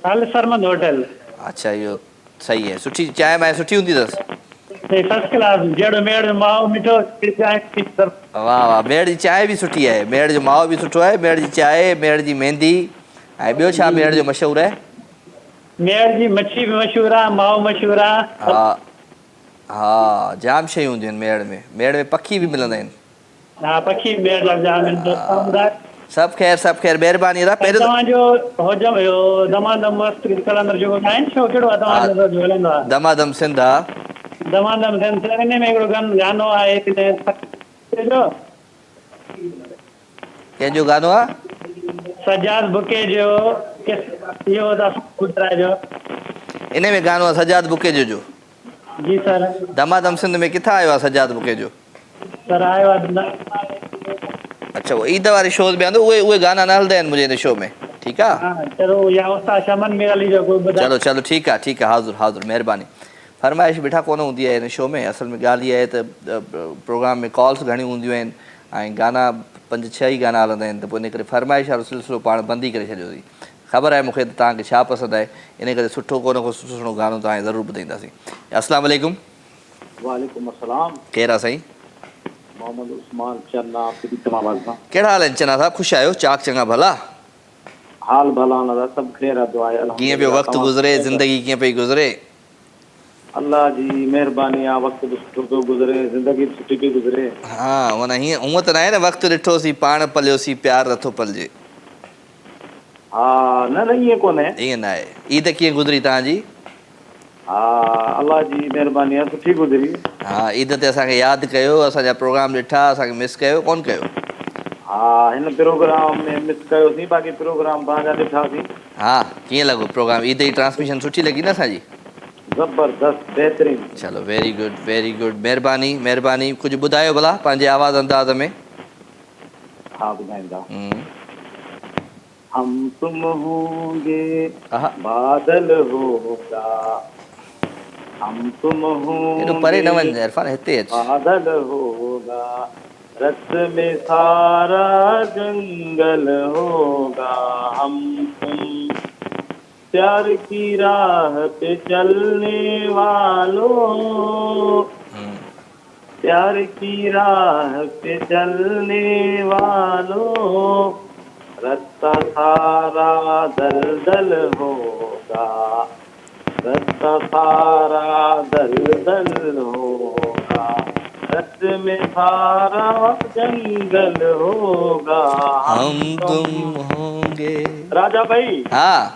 अल सरमन होटल। अच्छा इहो सही आहे। सुठी चांहि वांहि सुठी हूंदी अथसि? First class. जहिड़ो मेड़ जो माओ मिठो। वाह वाह। मेड़ जी चांहि बि सुठी आहे, मेड़ जो माओ बि सुठो आहे, मेड़ जी चांहि, मेड़ जी मेहंदी, ऐं ॿियो छा मेड़ जो मशहूरु आहे? मेड़ जी मच्छी बि मशहूरु आहे, माओ मशहूरु आहे। हा हा जाम शयूं हूंदियूं आहिनि मेड़ में। मेड़ में पखी बि मिलंदा आहिनि। हा पखी मेड़ जा जाम आहिनि। सभु ख़ैर महिरबानी। तव्हांजो होजम इहो दमादम मस्त कलंदर जो आहिनि शो कहिड़ो आहे तव्हांजो जो हलंदो आहे? दमादम सिंध। दमादम सिंध। हिन में हिकिड़ो गानो आहे कंहिंजो गानो आहे? सजाद बुके जो इहो पुत्र जो। इन में गानो आहे सजाद बुकेजो जो? जी सर। दमादम सिंध में किथां आयो आहे सजाद बुकेजो? सर आयो आहे अच्छा, वो ईद वारे शोज़ में आंदो, उहे गाना न हलंदा आहिनि मुंहिंजे हिन शो में। ठीकु आहे, हाँ चलो या उस्ताद शमन मिराली जो कोई ॿुधाए। चलो चलो ठीकु आहे हाज़ुर हाज़ुर, महिरबानी। फरमाइश बेटा कोन हूंदी आहे हिन शो में। असल में ॻाल्हि इहा आहे त प्रोग्राम में कॉल्स घणियूं हूंदियूं आहिनि ऐं गाना 5-6 ई गाना हलंदा आहिनि, त पोइ इन करे फरमाइश वारो सिलसिलो पाण बंदि ई करे छॾियोसीं। ख़बर आहे मूंखे त तव्हांखे छा पसंदि आहे, इन करे सुठो को सुठो गानो तव्हांखे ज़रूरु ॿुधाईंदासीं। अस्सलाम वालेकुम। वालेकुम अस्सलाम। केरु आहे साईं? मोहम्मद उस्मान चन्ना इस्लामाबाद खां। कहिड़ा हाल आहिनि चन्ना साहब? ख़ुशि आहियो? चाक चङा भला? हाल भला नज़र सभु ख़ैर आहे, दुआ आहे। कीअं पियो वक़्तु गुज़रे, ज़िंदगी कीअं पई गुज़रे? अल्लाह जी महिरबानी आहे, वक़्तु बि सुठो पियो गुज़रे, ज़िंदगी बि सुठी पई गुज़रे। हा माना हीअं हूअं त न आहे न वक़्तु ॾिठोसीं पाण पलियोसीं प्यार नथो पलिजे? हा न ईअं कोन्हे, ईअं न आहे। ईद कीअं गुज़री तव्हांजी? हा अल्लाह जी महिरबानी आहे, सुठी गुज़री। हा ईद ते असांखे यादि कयो, असांजा प्रोग्राम ॾिठा, असांखे मिस कयो कोन कयो? हा हिन प्रोग्राम में मिस कयोसीं, बाक़ी प्रोग्राम तव्हांजा ॾिठासीं। हा कीअं लॻो प्रोग्राम? ईद जी ट्रांसमिशन सुठी लॻी न असांजी? ज़बरदस्त बहितरीन। चलो वेरी गुड, महिरबानी महिरबानी। कुझु ॿुधायो भला पंहिंजे आवाज़ अंदाज़ में। हा ॿुधाईंदा। हम तुम होंगे बादल होगा, हम तुम होंगे एॾो परे न वञ इरफान, हिते अच। बादल होगा, रत में सारा जंगल होगा, हम तुम प्यार की राह पे चलने वालों, प्यार की राह पे चलने वालों, रास्ता सारा दलदल होगा, रास्ता सारा दलदल होगा, रत में सारा जंगल होगा, हम तुम होंगे। राजा भाई। हाँ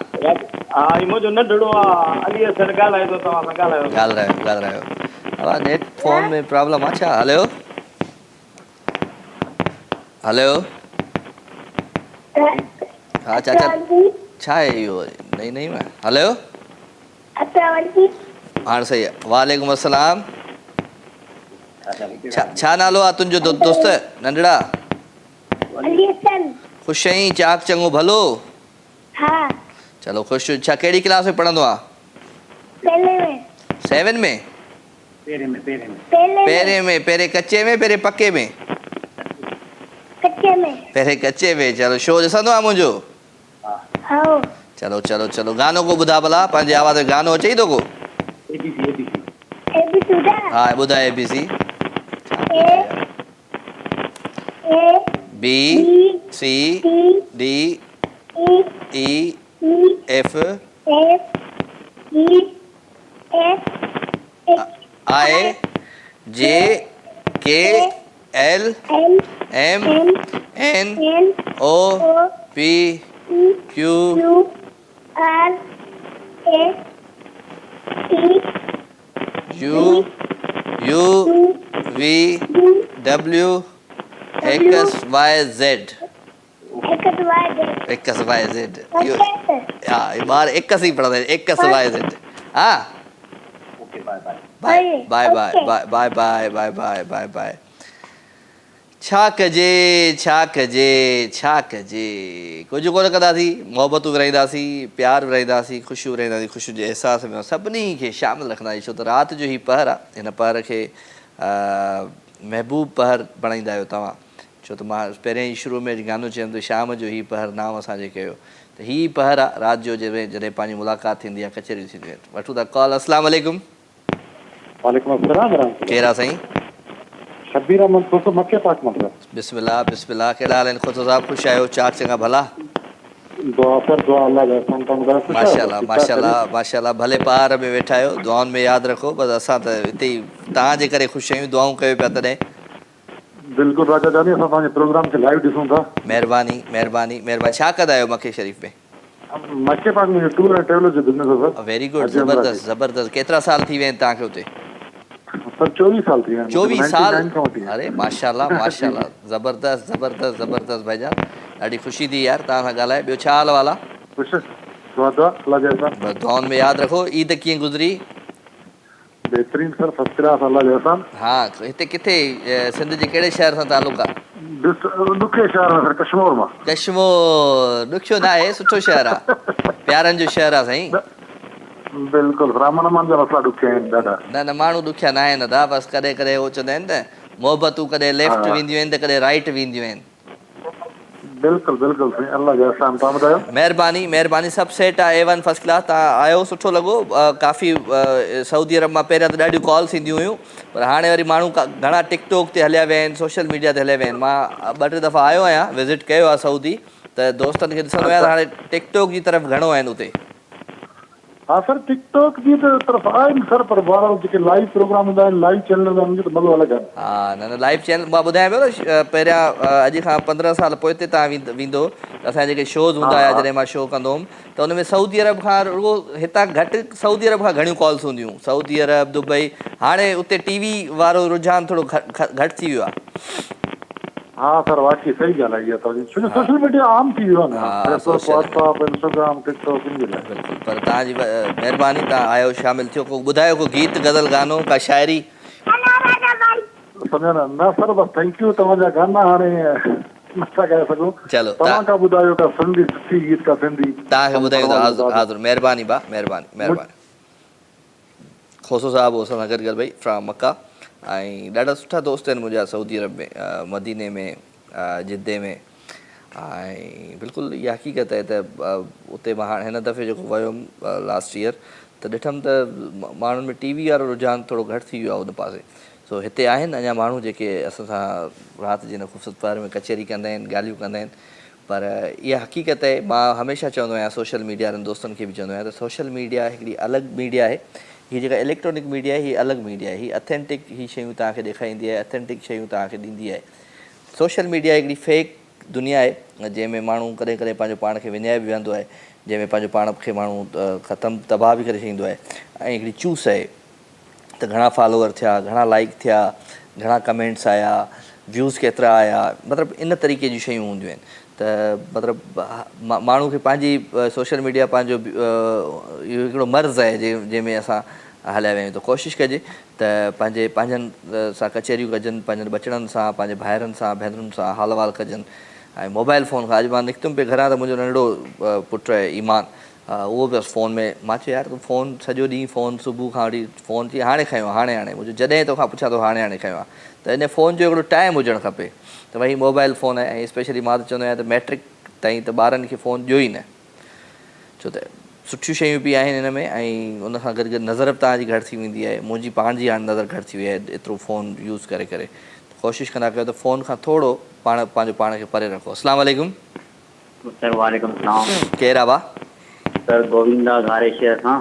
हाँ मुंहिंजो नंढड़ो आहे अली असर ॻाल्हाए थो, तव्हां सां ॻाल्हायो। अब नेट फोन में प्रॉब्लम आहे छा? हेलो हाँ चाचा छा आहे इहो नई में? हेलो हाणे सही आहे। वालेकुम अस्सलाम। छा नालो आहे तुंहिंजो दोस्त नंढड़ा? ख़ुशि आहीं? चाक चङो भलो? हाँ चलो ख़ुशि। छा कहिड़ी क्लास में पढ़ंदो आहे? 7 में? पहिरें में। पहिरें कच्चे में पहिरें पक्के में? पहिरें कच्चे में। चलो शो ॾिसंदो आहे मुंहिंजो? चलो गानो को ॿुधा भला पंहिंजे आवाज़ में। गानो अचई थो को? हा ॿुधाए ABC। B C D E F I J K L M N O P Q R S T U V W X Y Z। हाँ ये बार एक ही पढ़ा था, एक YZ। हाँ बाय। छा कजे कुझु कोन कंदासीं, मोहबतूं विराईंदासीं, प्यार विराईंदासीं, ख़ुशियूं विराईंदासीं, ख़ुशियूं जे अहसास में सभिनी खे शामिल रखंदासीं। छो त राति जो ही पहर आहे, हिन पहर खे महबूब पहर बणाईंदा आहियो तव्हां। छो त मां पहिरियों ई शुरू में गानो चयमि त शाम जो ही पहर नाम असांजे कयो, त ही पहर आहे राति जो जॾहिं पंहिंजी मुलाक़ात थींदी आहे, कचहरियूं थींदियूं आहिनि। वठूं था कॉल। अस्सलाम वालेकुम। वालेकुम अस्सलाम। कहिड़ा साईं? शबीर अहमद खोसो मक्के पाक मतलब। बिस्मिल्लाह। कहिड़ा हाल आहिनि खोसो साहब? ख़ुशि आहियो? चाक चङा भला? दुआ अल्लाह जा माशाल्लाह भले पहाड़ में वेठा आहियो, दुआउनि में यादि रखो। बसि असां त हिते ई तव्हांजे करे ख़ुशि आहियूं, दुआऊं कयो पिया तॾहिं। बिल्कुलु राजा जानी, असां तव्हांजे प्रोग्राम खे लाइव ॾिसूं था। महिरबानी। छा कंदा आहियो मके शरीफ़ में? मक्के पाक में टूर एंड ट्रेवल जो बिज़नेस आहे। वेरी गुड, ज़बरदस्त। केतिरा साल थी विया आहिनि तव्हांखे हुते? सर 24 साल थी 24 साल 99 खां वठी अरे माशाल्लाह माशाल्लाह ज़बरदस्त ज़बरदस्त ज़बरदस्त भाईजान ॾाढी ख़ुशी थी यार तव्हां सां ॻाल्हाए ॿियो छा हाल वाला ख़ुशि दुआ अल्लाह जा एहसान बस दुआउनि में यादि रखो ईद कीअं गुज़री बेहतरीन सर फर्स्ट क्लास अल्लाह जा एहसान हा हिते किथे सिंध जे कहिड़े शहर सां तालुक़ आहे ॾुखे शहर में सर कश्मीर मां कश्मीर ॾुखियो न आहे सुठो शहर आहे प्यारनि जो शहर आहे साईं बिल्कुलु रामन मान जा मसला ॾुखे आहिनि ॾाढा न न माण्हू ॾुखिया न आहिनि दादा बसि कॾहिं कॾहिं उहो चवंदा आहिनि न मोहबतूं कॾहिं लेफ्ट वेंदियूं आहिनि त कॾहिं राइट वेंदियूं आहिनि बिल्कुलु बिल्कुलु साईं अल्लाह जा एहसान तव्हां ॿुधायो महिरबानी महिरबानी सभु सेट आहे A1 फर्स्ट क्लास तव्हां आयो सुठो लॻो काफ़ी सऊदी अरब मां पहिरियां त ॾाढियूं कॉल्स ईंदियूं हुयूं पर हाणे वरी माण्हू घणा टिकटॉक ते हलिया विया आहिनि सोशल मीडिया ते हलिया विया आहिनि मां 2-3 दफ़ा आयो आहियां विज़िट कयो आहे सऊदी त दोस्तनि खे ॾिसंदो आहियां त हाणे टिकटॉक जी तरफ़ घणो आहिनि उते हा सर टिकटॉक जी तरफ़ आहिनि सर पर ॿार जेके लाइव प्रोग्राम हूंदा आहिनि लाइव चैनल हूंदा आहिनि उनजो त मज़ो अलॻि आहे हा न न लाइव चैनल मां ॿुधायां पियो न पहिरियां अॼु खां 15 साल पोइ हिते तव्हां वेंदो असांजा जेके शोज़ हूंदा हुआ जॾहिं मां शो कंदो हुउमि त उन में सऊदी अरब खां रुॻो हितां घटि सऊदी अरब खां घणियूं कॉल्स हूंदियूं सऊदी अरब दुबई हाणे उते टीवी वारो रुझान थोरो घटि थी वियो आहे हा सर वाकई सही ॻाल्हि आहे इहा तव्हांजी छो जो सोशल मीडिया आम थी वियो आहे न फेसबुक व्हाट्सअप इंस्टाग्राम टिकटॉक इन जे लाइ बिल्कुलु पर तव्हांजी महिरबानी तव्हां आयो शामिलु थियो को ॿुधायो को गीत गज़ल गानो का शाइरी सम्झो न सर बसि थैंक यू तव्हांजा गाना हाणे नथा ॻाए सघूं चलो तव्हां खां ॿुधायो का सिंधी सुठी गीत का सिंधी तव्हांखे ॿुधायूं हाज़ुर महिरबानी भाउ महिरबानी खोसो साहिबु हो असां सां गॾु भाई फ्राम मक्का ऐं ॾाढा सुठा दोस्त आहिनि मुंहिंजा सऊदी अरब में मदीने में जिद्दे में ऐं बिल्कुलु इहा हक़ीक़त आहे त उते मां हाणे हिन दफ़े जेको वियो हुउमि लास्ट ईयर त ॾिठमि त माण्हुनि में टीवी वारो रुझान थोरो घटि थी वियो आहे उन पासे सो हिते आहिनि अञा माण्हू जेके असां सां राति जे हिन ख़ूबसूरत पहर में कचहरी कंदा आहिनि ॻाल्हियूं कंदा आहिनि पर इहा हक़ीक़त आहे मां हमेशह चवंदो आहियां सोशल मीडिया वारनि दोस्तनि खे बि चवंदो आहियां त सोशल मीडिया हिकिड़ी अलॻि मीडिया आहे हीअ जेका इलेक्ट्रॉनिक मीडिया आहे हीअ अलॻि मीडिया आहे हीअ अथेंटिक हीअ शयूं तव्हांखे ॾेखारींदी आहे अथेंटिक शयूं तव्हांखे ॾींदी आहे सोशल मीडिया हिकिड़ी फेक दुनिया आहे जंहिंमें माण्हू कॾहिं कॾहिं पंहिंजो पाण खे विञाए बि वेहंदो आहे जंहिंमें पंहिंजो पाण खे माण्हू ख़तमु तबाह बि करे छॾींदो आहे ऐं हिकिड़ी चूस आहे त घणा फॉलोवर थिया घणा लाइक थिया घणा कमेंट्स आया व्यूज़ केतिरा आया मतिलबु इन तरीक़े जूं शयूं हूंदियूं आहिनि त मतिलबु माण्हू खे पंहिंजी सोशल मीडिया पंहिंजो इहो हिकिड़ो मर्ज़ु आहे जंहिंमें असां हलिया विया आहियूं त कोशिशि कजे त पंहिंजनि सां कचहरियूं कजनि पंहिंजनि बचड़नि सां पंहिंजे भाइरनि सां भेनरुनि सां हाल वाल कजनि ऐं मोबाइल फ़ोन खां अॼु मां निकितुमि पिए घरां त मुंहिंजो नंढिड़ो पुटु आहे ईमान उहो बि फ़ोन में मां चयो यार तूं फ़ोन सॼो ॾींहुं फ़ोन सुबुह खां वठी फ़ोन चई हाणे खयों हाणे मुंहिंजो जॾहिं तोखां पुछां थो हाणे खयों आहे त इन फ़ोन जो हिकिड़ो टाइम हुजणु खपे त भई मोबाइल फ़ोन आहे ऐं स्पेशली मां त चवंदो आहियां त मैट्रिक ताईं त ॿारनि खे फ़ोन ॾियो ई न छो त सुठियूं शयूं बि आहिनि हिन में ऐं उन खां गॾु गॾु नज़र बि तव्हांजी घटि थी वेंदी आहे मुंहिंजी पंहिंजी हाणे नज़र घटि थी वई आहे एतिरो फ़ोन यूज़ करे कोशिशि कंदा कयो त फ़ोन खां थोरो पंहिंजो पाण खे परे रखो अस्सलाम वालेकुम सर वालेकुम सलाम केरु आहे भाउ सर गोविंदा घारे शहर खां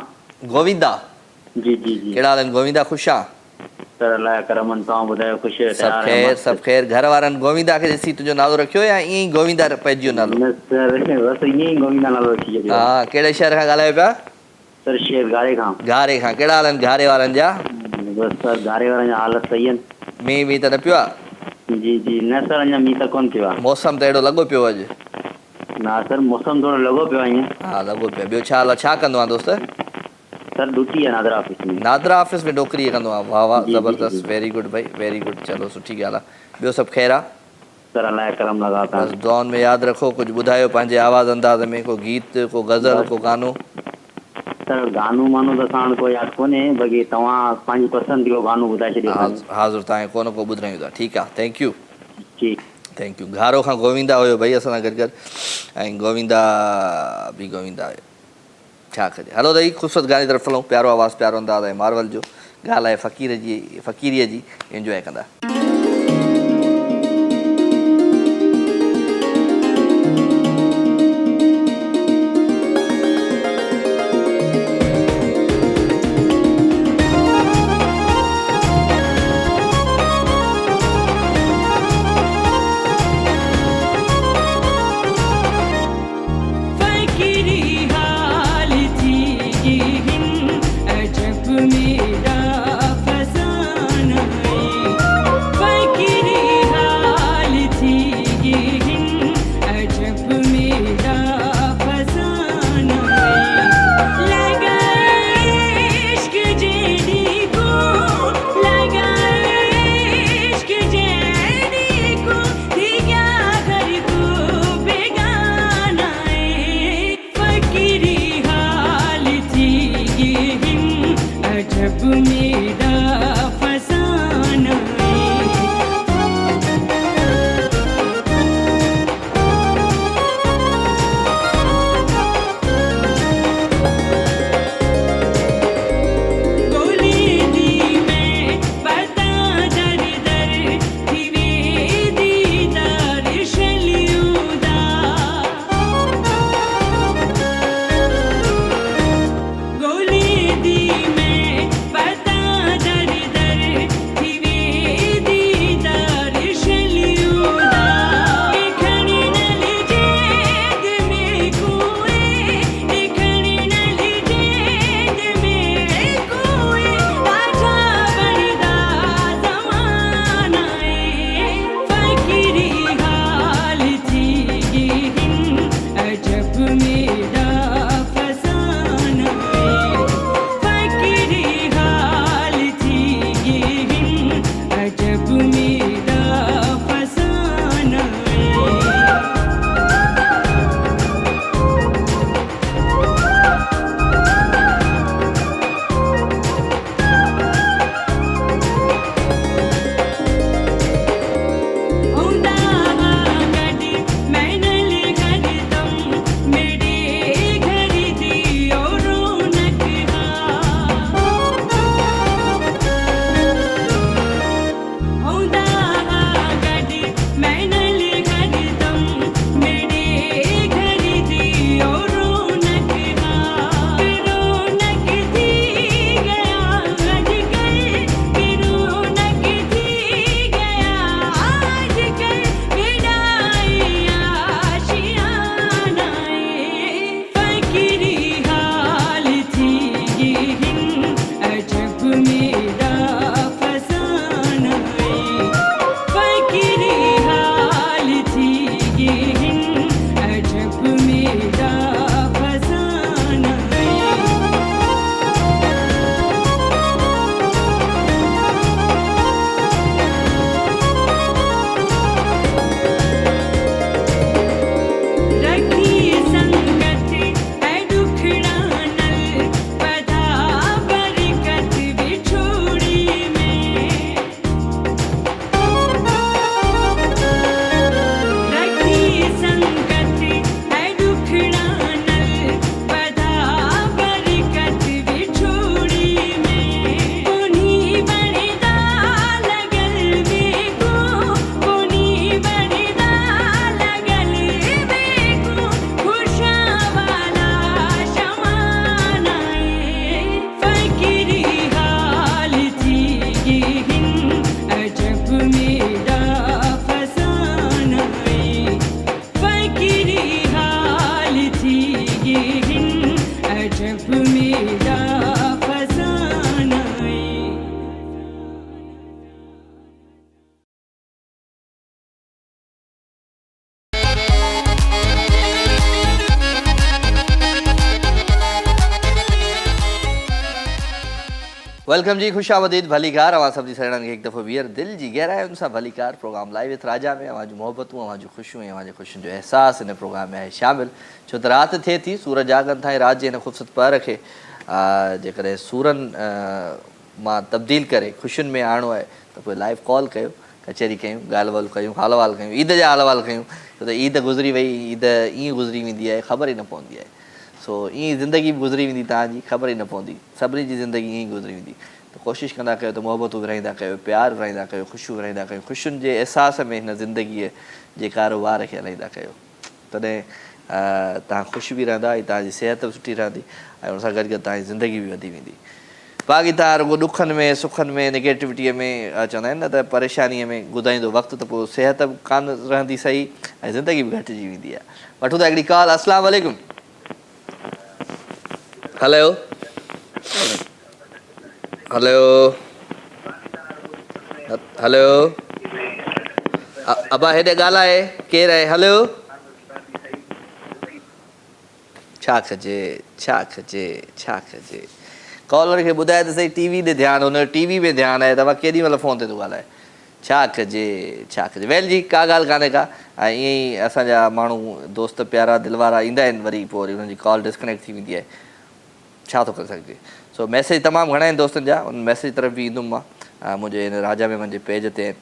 गोविंदा जी जी जी कहिड़ा हाल आहिनि गोविंदा ख़ुशि आहे सर अलाह करमनि तव्हां ॿुधायो ख़ुशि सभु ख़ैर घर वारनि गोविंदा खे ॾिसी तुंहिंजो नालो रखियो या ईअं ई गोविंदा पइजी वियो नालो सर बसि ईअं ई गोविंदा नालो रखी छॾियो हा कहिड़े शहर खां ॻाल्हायो पिया सर शहर घारे खां कहिड़ा हाल आहिनि घारे वारनि जा बसि सर घारे वारनि जा हालत सही आहिनि मींहुं त न पियो आहे जी जी न सर अञा मींहुं त कोन थियो आहे मौसम त अहिड़ो लॻो पियो अॼु न सर मौसम थोरो लॻो पियो आहे ईअं हा लॻो पियो ॿियो छा कंदो आहे दोस्त सर ड्यूटी आहे नादरा ऑफिस में नादरा ऑफिस में नौकिरी कंदो आहे वाह वाह ज़बरदस्त वेरी गुड भाई वेरी गुड चलो सुठी ॻाल्हि आहे ॿियो सभु ख़ैरु आहे सर अलाह करम लॻा बसि दुआउनि में यादि रखो कुझु ॿुधायो पंहिंजे आवाज़ अंदाज़ में को गीत को गज़ल को गानो सर गानो मानो त असां कोई यादि कोन्हे बाक़ी तव्हां पंहिंजी पसंदि जो गानो ॿुधाए छॾियो हाज़ुर तव्हांखे को न को ॿुधायूं था ठीकु आहे थैंक यू थैंक यू घारो खां गोविंदा हुयो भई असां सां गॾु ऐं गोविंदा हुयो छा कजे हलो दई ख़ूबसूरत गाने तरफ़ हलूं प्यारो आवाज़ु प्यारो अंदाज़ आहे मार्वल जो ॻाल्हि आहे फ़क़ीरीअ जी इंजॉय कंदा मेरा फसाना अजब मेरा फसाना वेलकम जी, खुश आमदीद भलीकार अवां सभिनी सॼणनि खे हिकु दफ़ो ॿीहर दिलि जी गहराइयुनि सां भलीकार प्रोग्राम लाइव विथ राजा में अवां जूं मोहबतूं, अवां जूं ख़ुशियूं ऐं अवां जे ख़ुशियुनि जो अहसासु हिन प्रोग्राम में आहे शामिल। छो त राति थिए थी, सूर जागनि था ऐं राति जे हिन ख़ूबसूरत पहर खे जेकॾहिं सूरनि मां तब्दील करे ख़ुशियुनि में आणो आहे त पोइ लाइव कॉल कयो, कचहरी कयूं, ॻाल्हि ॿोल कयूं, हाल वाल कयूं, ईद जा हाल वाल कयूं। छो त ईद गुज़री वई, ईद ईअं गुज़री वेंदी आहे, ख़बर ई न पवंदी आहे। सो ईअं ज़िंदगी बि गुज़री वेंदी, तव्हांजी ख़बर ई न पवंदी, सभिनी जी ज़िंदगी ईअं ई गुज़री वेंदी। त कोशिशि कंदा कयो त मोहबतूं विरहाईंदा कयो, प्यार विरहाईंदा कयो, ख़ुशियूं विरहाईंदा कयो, ख़ुशियुनि जे अहसास में हिन ज़िंदगीअ जे कारोबार खे हलाईंदा कयो। तॾहिं तव्हां ख़ुशि बि रहंदा ऐं तव्हांजी सिहत बि सुठी रहंदी ऐं हुन सां गॾु गॾु तव्हांजी ज़िंदगी बि वधी वेंदी। बाक़ी तव्हां रुॻो ॾुखनि में, सुखनि में, नेगेटिविटीअ में चवंदा आहिनि न त परेशानीअ में गुज़ारींदो वक़्तु त पोइ सिहत बि कान रहंदी सही ऐं ज़िंदगी बि घटिजी वेंदी आहे। वठूं था हिकिड़ी कॉल। अस्सलाम वालेकुम। हलो हलो हलो, अबा हेॾे ॻाल्हाए, केरु आहे? हलो, छा कजे छा कजे छा कजे? कॉलर खे ॿुधाए त सही, टीवी ॾे ध्यानु, हुन टीवी में ध्यानु आहे, तव्हां केॾी महिल फ़ोन ते थो ॻाल्हाए? छा कजे छा कजे? वेल जी, का ॻाल्हि कान्हे का। ऐं ईअं ई असांजा माण्हू दोस्त प्यारा दिलि वारा ईंदा आहिनि, वरी पोइ वरी हुननि जी कॉल डिस्कनेक्ट थी वेंदी आहे। छा थो करे सघिजे। सो मैसेज तमामु घणा आहिनि दोस्तनि जा, उन मैसेज तरफ़ बि ईंदुमि मां, मुंहिंजे हिन राजा में मुंहिंजे पेज ते आहिनि।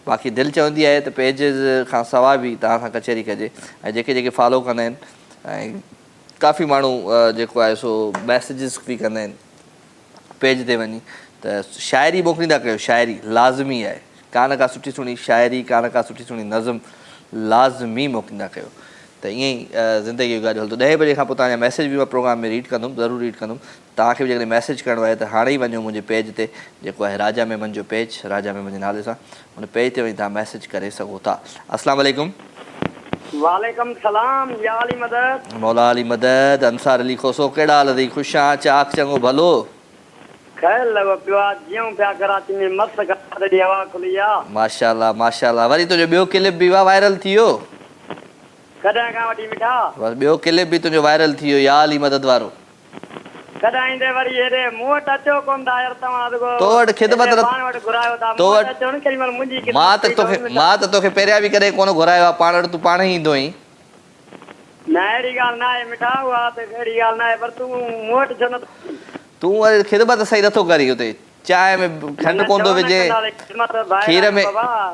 बाक़ी दिलि चवंदी आहे त पेजिस खां सवाइ बि तव्हां सां कचहरी कजे, ऐं जेके फॉलो कंदा आहिनि, ऐं काफ़ी माण्हू जेको आहे सो मैसेजिस बि कंदा आहिनि पेज ते वञी, त शाइरी मोकिलींदा कयो। शाइरी लाज़मी आहे, कान का सुठी सुहिणी शाइरी, कान का सुठी सुहिणी नज़म लाज़मी मोकिलींदा कयो। त ईअं ई ज़िंदगी जो ॻाल्हि हलंदो। 10 बजे खां पोइ तव्हांजा मैसेज बि मां प्रोग्राम में रीड कंदुमि, ज़रूरु रीड कंदुमि। तव्हांखे बि जेकॾहिं मैसेज करिणो आहे त हाणे ई वञो मुंहिंजे पेज ते, जेको आहे राजा में मुंहिंजो पेज, राजा में मुंहिंजे नाले सां, हुन पेज ते वञी तव्हां मैसेज करे सघो था। अस्सलाम वालेकुम। वालेकुम सलाम, या अली मदद। मौला अली मदद, अंसार अली खोसो, कहिड़ा हाल अथई? ख़ुशि आहियां, चाक चङो भलो? खैर लॻो पियो आहे, जीअं पिया कराची में मस्त गॾी हवा खुली आहे। माशाअल्लाह माशाअल्लाह। वरी तुंहिंजो ॿियो क्लिप बि वायरल थी वियो? कॾहिं खां वठी मिठा? बस ॿियो क्लिप बि तुंहिंजो वायरल थी वियो, या अली मदद वारो। कॾहिं ईंदे वरी हेॾे मूं वटि अचो कोन था यार तव्हां? तो वटि ख़िदमत पाण वटि घुरायो था, तो वटि अचो न केॾी महिल मुंहिंजी मां त तोखे पहिरियां बि कॾहिं कोन घुरायो आहे, पाण वटि तूं पाण ई ईंदो आहीं। न अहिड़ी ॻाल्हि न आहे मिठा, उहा त अहिड़ी ॻाल्हि न आहे, पर तूं मूं वटि छो न? तूं वरी ख़िदमत सही नथो करी। हुते चांहि में खंडु कोन थो विझे,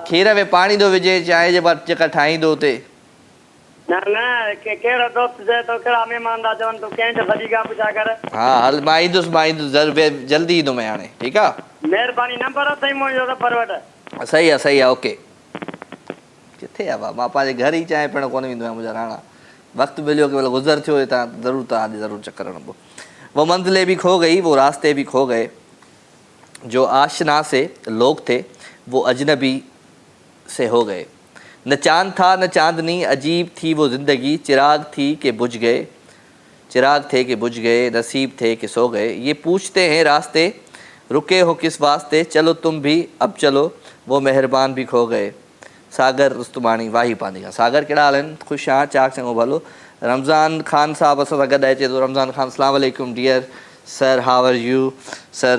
खीर में पाणी थो विझे, चांहि जे बाद जेका ठाहींदो हुते। न न कहिड़ो दोस्त चए थो, कहिड़ा महिमान था चवनि, तूं कंहिंखे सॼी ॻाल्हि पुछा कर। हा हल, मां ईंदुसि जल्दी ईंदुमि हाणे, ठीकु आहे? महिरबानी, नंबर अथई मुंहिंजो त पर वटि। सही आहे ओके। किथे आहे भाउ? मां पंहिंजे घर ई चांहि पियण कोन वेंदो आहियां, मुंहिंजा राणा। वक़्तु मिलियो कि मतलब गुज़र थियो, तव्हां ज़रूरु ज़रूरु चक्कर हणबो। वो मंजिलें भी खो गई, वो रास्ते भी खो गए, जो आशना से लोग थे वो अजनबी से हो गए। न चांद था न चांदनी, अजीब थी वो ज़िंदगी, चिराग थी कि बुझ गए, चिराग थे कि बुझ गए, नसीब थे कि सो गए। ये पूछते हैं रास्ते रुके हो किस वास्ते, चलो तुम भी अब चलो, वो मेहरबान भी खो गए। सागर रुस्तमानी वाही पानी का। सागर कहिड़ा हाल आहिनि? ख़ुशि आहियां, चाक चङो भलो। रमज़ान खान साहब असां सां गॾु अचे थो। रमज़ान खान, अस्सलाम वालेकुम dear sir, how are you sir?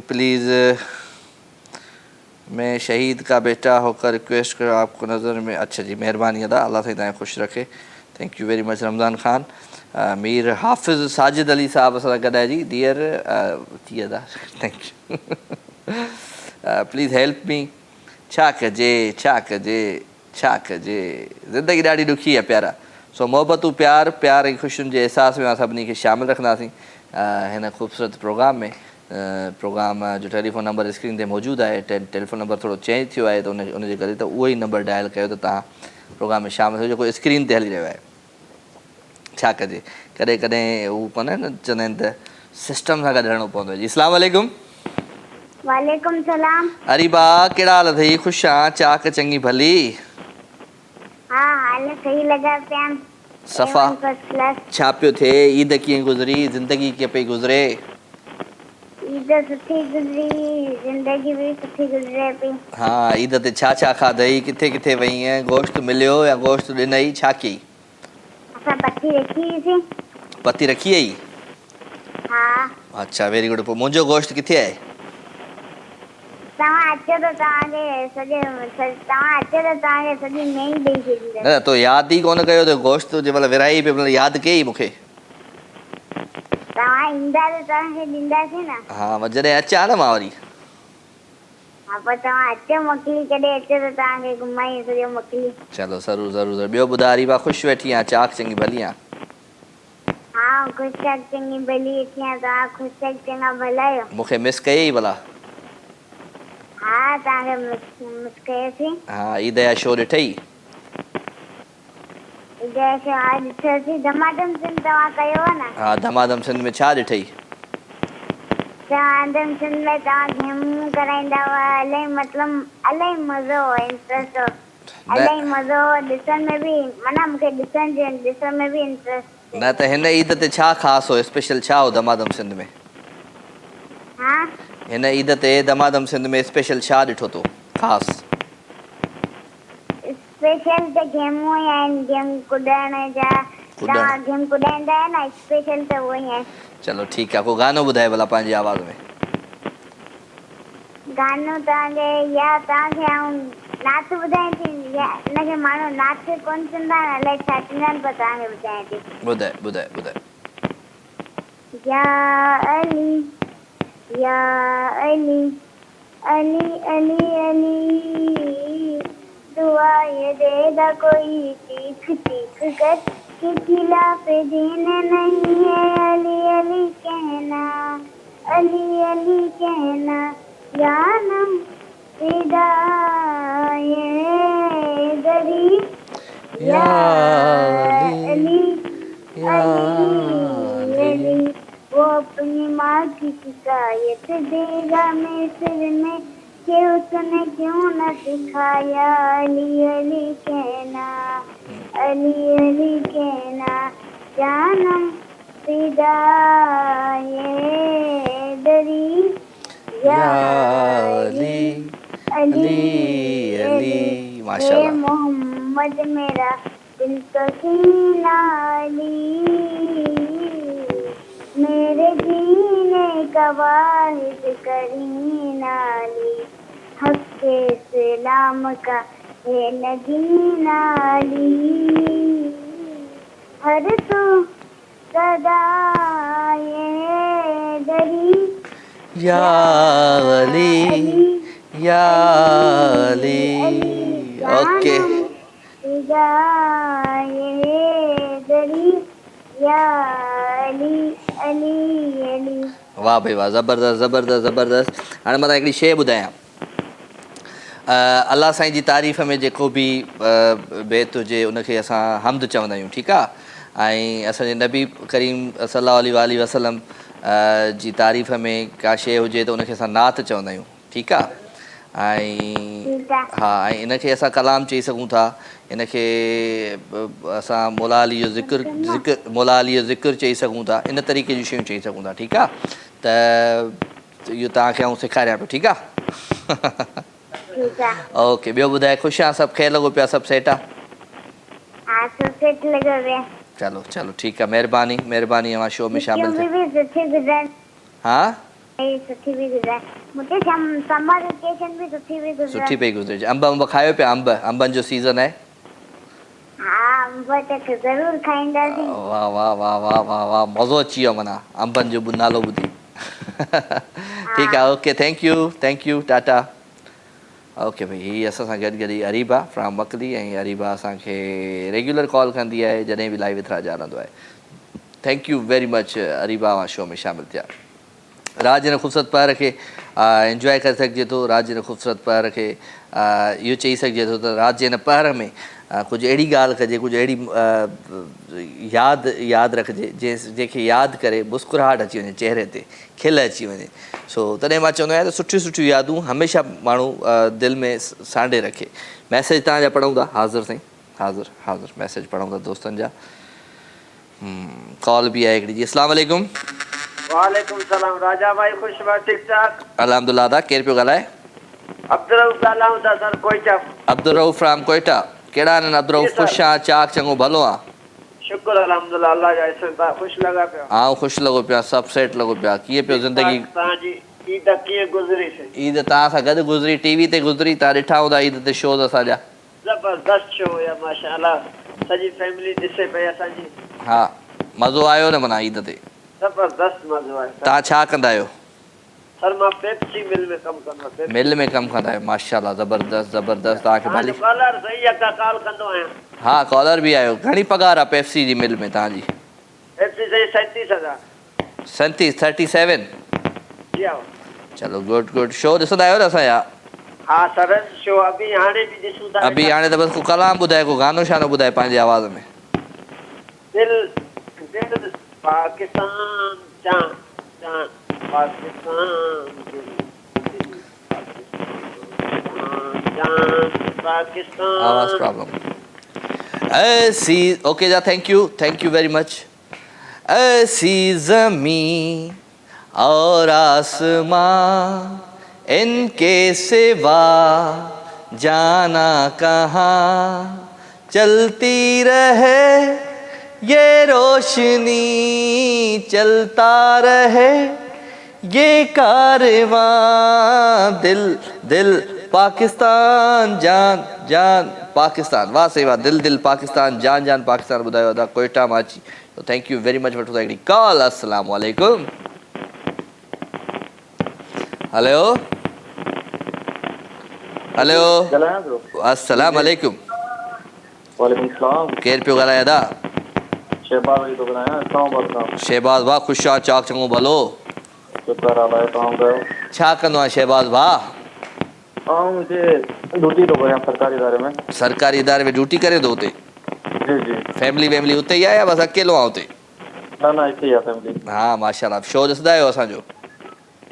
Please मैं शहीद का बेटा होकर रिक्वेस्ट करो, आपको नज़र में। अच्छा जी, मेहरबानी अदा, अल्लाह ताला तव्हांखे ख़ुशि रखे। Thank you very much Ramzan Khan. Mir हाफ़िज़ साजिद अली साहब असां सां गॾु आहे जी, डियर थी अदा, thank U. Please help me. छा कजे छा कजे छा कजे, ज़िंदगी ॾाढी ॾुखी आहे प्यारा। सो मोहबतूं प्यार ऐं ख़ुशियुनि जे अहसास में असां सभिनी खे शामिलु रखंदासीं हिन ख़ूबसूरत प्रोग्राम में। प्रोग्राम जो टेलीफोन नंबर स्क्रीन ते मौजूदु आहे। टेलीफोन नंबर थोरो चेंज थियो आहे, त उनजे करे त उहो ई नंबर डायल कयो त तव्हां प्रोग्राम में शामिलु थियो, जेको स्क्रीन ते हली रहियो आहे। छा कजे, कॾहिं कॾहिं हू कोन्हे न, चवंदा आहिनि त सिस्टम सां गॾु हलणो पवंदो आहे जी। अस्सलाम वालेकुम। वालेकुम सलाम। अरीबा, कहिड़ा हाल अथई? ख़ुशि आहियां, चाक चङी भली? हा हाल सही लॻा पिया आहिनि, सफ़ा। छा पियो थिए? ईद कीअं गुज़री? ज़िंदगी कीअं पई गुज़रे? ईद सुठी गुज़री, ज़िंदगी भी सुठी गुज़रे पई। हा, ईद ते छा खाधई? किथे किथे वई ऐं गोश्त मिलियो या गोश्त ॾिनई? छा कई? असां पती रखी हुईसीं। पती रखी आई? हा। अच्छा वेरी गुड। पोइ मुंहिंजो गोश्त किथे आहे? तव्हां अचो त तव्हांखे सॼी मेही ॾेई छॾींदसि। न तो यादि ई कोन कयो त गोश्त जे महिल विराई पियो, यादि कई मूंखे? तव्हां ईंदा त तव्हांखे ॾींदासीं न। हा, जॾहिं अचां न मां वरी। हा, पोइ तव्हां अचो मोकिली, कॾहिं अचो त तव्हांखे घुमाई सॼो मोकिली। चलो ज़रूरु ज़रूरु। ॿियो ॿुधायो अरीबा, ख़ुशि वेठी आहियां, चाक चङी भली आहियां? हा, ख़ुशि चाक चङी भली वेठी आहियां। तव्हां ख़ुशि चाक चङा भला आहियो? मूंखे मिस कयई भला? हा, तव्हांखे मिस कयोसीं। हा, ईद जा शो ॾिठई? ईद जा शो हा ॾिठोसीं। धमाधम सिंध तव्हां कयो आहे न? हा, धमाधम सिंध में छा ॾिठई? धमाधम सिंध में तव्हां गेमूं कराईंदा हुआ, इलाही मतिलबु इलाही मज़ो हो, इंट्रस्ट हो, इलाही मज़ो हो ॾिसण में बि। माना मूंखे ॾिसण में बि इंट्रस्ट। न त हिन ईद ते छा ख़ासि हो, स्पेशल छा हो धमाधम सिंध में? हा, हिन ईद ते धमाधम सिंध में स्पेशल छा ॾिठो तो ख़ासि? स्पेशल त गेमूं ई आहिनि, गेम कुॾण जा। तव्हां गेम कुॾाईंदा आहियो न, स्पेशल त उहो ई आहे। चलो ठीकु आहे। को गानो ॿुधाए भला पंहिंजी आवाज़ में। गानो तव्हांखे या तव्हांखे आउं नाच ॿुधायां थी, या हिनखे माण्हू नाच कोन चवंदा आहिनि, अलाए छा चवंदा आहिनि, पर तव्हांखे ॿुधायां थी। ॿुधाए ॿुधाए ॿुधाए। या अली या अली अली अली अली दुआ ये देगा कोई चीख चीख कर कि खिला पे देना नहीं है अली अली कहना अली अली कहना जानम फिदा ये दरी या अली अली वो अपनी माँ की शिकायत देगा मिस्र में कि उसने क्यों न सिखाया अली अली कहना अली अली कहना जानम फिदा ये दरी या अली अली अली माशाल्लाह मोहम्मद मेरा दिल तो सीना अली मेरे जीने का वाहिद करीना अली हक के सलाम का ये नगीना अली हर तो सदा ये दरी या अली या अली ओके वाह भाई वाह ज़बरदस्त ज़बरदस्त ज़बरदस्त हाणे मां हिकिड़ी शइ ॿुधायां अल्लाह साईं जी तारीफ़ में जेको बि बेत हुजे उनखे असां हमद चवंदा आहियूं ठीकु आहे ऐं असांजे नबी करीम सल्लल्लाहु अलैहि वसल्लम जी तारीफ़ में का शइ हुजे त उनखे असां नात चवंदा आहियूं ठीकु आहे ऐं हा ऐं इनखे असां कलाम चई सघूं था इनखे असां मौला अली जो ज़िक्र मौला अली जो ज़िक्र चई सघूं था इन तरीक़े जूं शयूं चई सघूं था ठीकु आहे त इहो तव्हांखे आउं सेखारियां पियो ठीकु आहे ओके ॿियो ॿुधाए ख़ुशि आहे सभु खे लॻो पिया सभु सेट आहे चलो चलो ठीकु आहे महिरबानी महिरबानी अवां शो में शामिल थिए हा सुठी पई गुज़रे अंब अंब खायो पिया अंब अंबनि जो सीज़न आहे वाह वाह वाह वाह वाह वाह मज़ो अची वियो माना अंबनि जो नालो ॿुधी ठीकु आहे okay thank you Tata okay भाई हीअ असां सां गॾु गॾु अरीबा फ्राम मकली ऐं अरीबा असांखे रेगुलर कॉल कंदी आहे जॾहिं बि लाइव विथरा हलंदो आहे thank you very much Areeba मां शो में शामिल थिया राज हिन ख़ूबसूरत पहर खे इंजॉय करे सघिजे थो राज हिन ख़ूबसूरत पहर खे इहो चई सघिजे थो त राज जे हिन पहर में कुझु अहिड़ी ॻाल्हि कजे कुझु अहिड़ी यादि रखिजे जंहिंखे यादि करे मुस्कुराहट अची वञे चहिरे ते खिल अची वञे सो तॾहिं मां चवंदो आहियां त सुठियूं सुठियूं यादूं हमेशह माण्हू दिलि में सांढे रखे मैसेज तव्हांजा पढ़ूं था हाज़िर साईं हाज़िर मैसेज पढ़ूं था दोस्तनि जा कॉल बि आहे हिकिड़ी जी अस्सलाम वालेकुम वालेकुम सलाम राजा भाई ख़ुशि बा ठीक ठाक अल्हम्दुलिल्लाह दा केरु पियो ॻाल्हाए अब्दुल रऊफ़ ॻाल्हायूं था सर कोयटा अब्दुल रऊफ़ फ्राम कोयटा कहिड़ा आहिनि अब्दुल रऊफ़ ख़ुशि आहे चाक चङो भलो आहे शुक्र अल्हम्दुलिल्लाह अल्लाह जा अहसान था ख़ुशि लॻा पिया आउं ख़ुशि लॻो पिया सभु सेट लॻो पिया कीअं पियो ज़िंदगी तव्हांजी ईद कीअं गुज़री ईद तव्हां सां गॾु गुज़री टीवी ते गुज़री तव्हां ॾिठा हूंदा ईद ते शोज़ असांजा ज़बरदस्त शो हुया माशाअल्लाह सॼी फैमिली ॾिसे पई असांजी हा मज़ो आयो न माना ईद ते ज़बरदस्त मज़ो आयो तव्हां छा कंदा आहियो सर मां पेप्सी मिल में कमु कंदो आहियां मिल में कमु कंदा आहियो माशाअल्लाह ज़बरदस्त तव्हांखे भली कॉलर सही आहे का कॉल कंदो आहियां हा कॉलर बि आहियो घणी पघार आहे पेप्सी जी मिल में तव्हांजी पेप्सी सही 37,000 37 जी आओ चलो गुड शो ॾिसंदा आहियो न असांजा हा सर शो अभी हाणे बि ॾिसूं था अभी हाणे त बसि को कलाम ॿुधाए को गानो शानो ॿुधाए पंहिंजे आवाज़ में दिल पाकिस्तान जान पाकिस्तान पाकिस्तान आवाज़ प्रॉब्लम ऐसी ओके जा थैंक यू वेरी मच ऐसी ज़मीं और आसमां इनके सिवा जाना कहाँ चलती रहे ये रोशनी चलता रहे ये कारवां दिल पाकिस्तान जान पाकिस्तान वाह सही वाह दिल पाकिस्तान जान पाकिस्तान ॿुधायो था कोयटा मां अची तो थैंक यू वेरी मच वठो था हिकिड़ी कॉल। अस्सलाम वालेकुम। हेलो हेलो अस्सलाम वालेकुम। वालेकुम सलाम। केरु पियो ॻाल्हाए दा? शहबाज तो ॻाल्हायां इस्लामाबाद खां। शहबाज भाउ ख़ुशि आहे? चाक चङो भलो? शुक्र आहे तव्हां ॿुधायो छा कंदो आहे शहबाज भाउ? मुझे ड्यूटी तो करियां सरकारी इदारे में। सरकारी इदारे में ड्यूटी करे थो हुते? जी जी। फैमिली वैमिली उते ई आहे या बसि अकेलो आहे हुते? न हिते ई आहे फैमिली। हा माशाल्लाह। शो ॾिसंदा आहियो असांजो?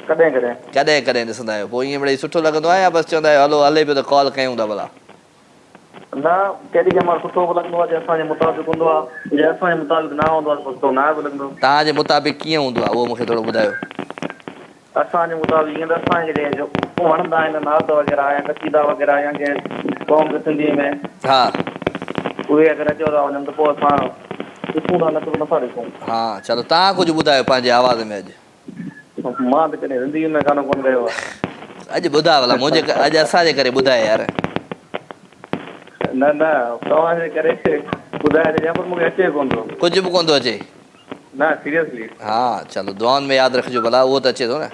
कॾहिं कॾहिं कॾहिं कॾहिं ॾिसंदा आहियो? पोइ ईअं मिड़ेई सुठो लॻंदो आहे या बसि चवंदा आहियो हलो हले पियो त कॉल कयूं था भला? न केॾी कंहिं महिल सुठो बि लॻंदो आहे जे असांजे मुताबिक़ हूंदो आहे, जे असांजे मुताबिक़ न हूंदो आहे सुठो न बि लॻंदो। तव्हांजे मुताबिक़ कीअं हूंदो आहे उहो मूंखे थोरो ॿुधायो। असांजे मुताबिक़ ईअं त असांखे जो वणंदा आहिनि नात वग़ैरह या कसीदा वग़ैरह या कंहिं क़ौम खे सिंधीअ में हा उहे अगरि अचो था वञनि त पोइ असां ॾिसूं था, न त नथा ॾिसूं। हा चलो तव्हां कुझु ॿुधायो पंहिंजे आवाज़ में अॼु। मां त कॾहिं ज़िंदगी में कान कोन कयो आहे। अॼु ॿुधा भला मुंहिंजे अॼु असांजे करे ॿुधाए यार। न न तव्हांजे करे ॿुधाए छॾियां पर मूंखे अचे कोन थो। कुझु बि कोन थो अचे? न सीरियसली। हा चलो दुआनि में यादि रखिजो भला, उहो त अचे थो न।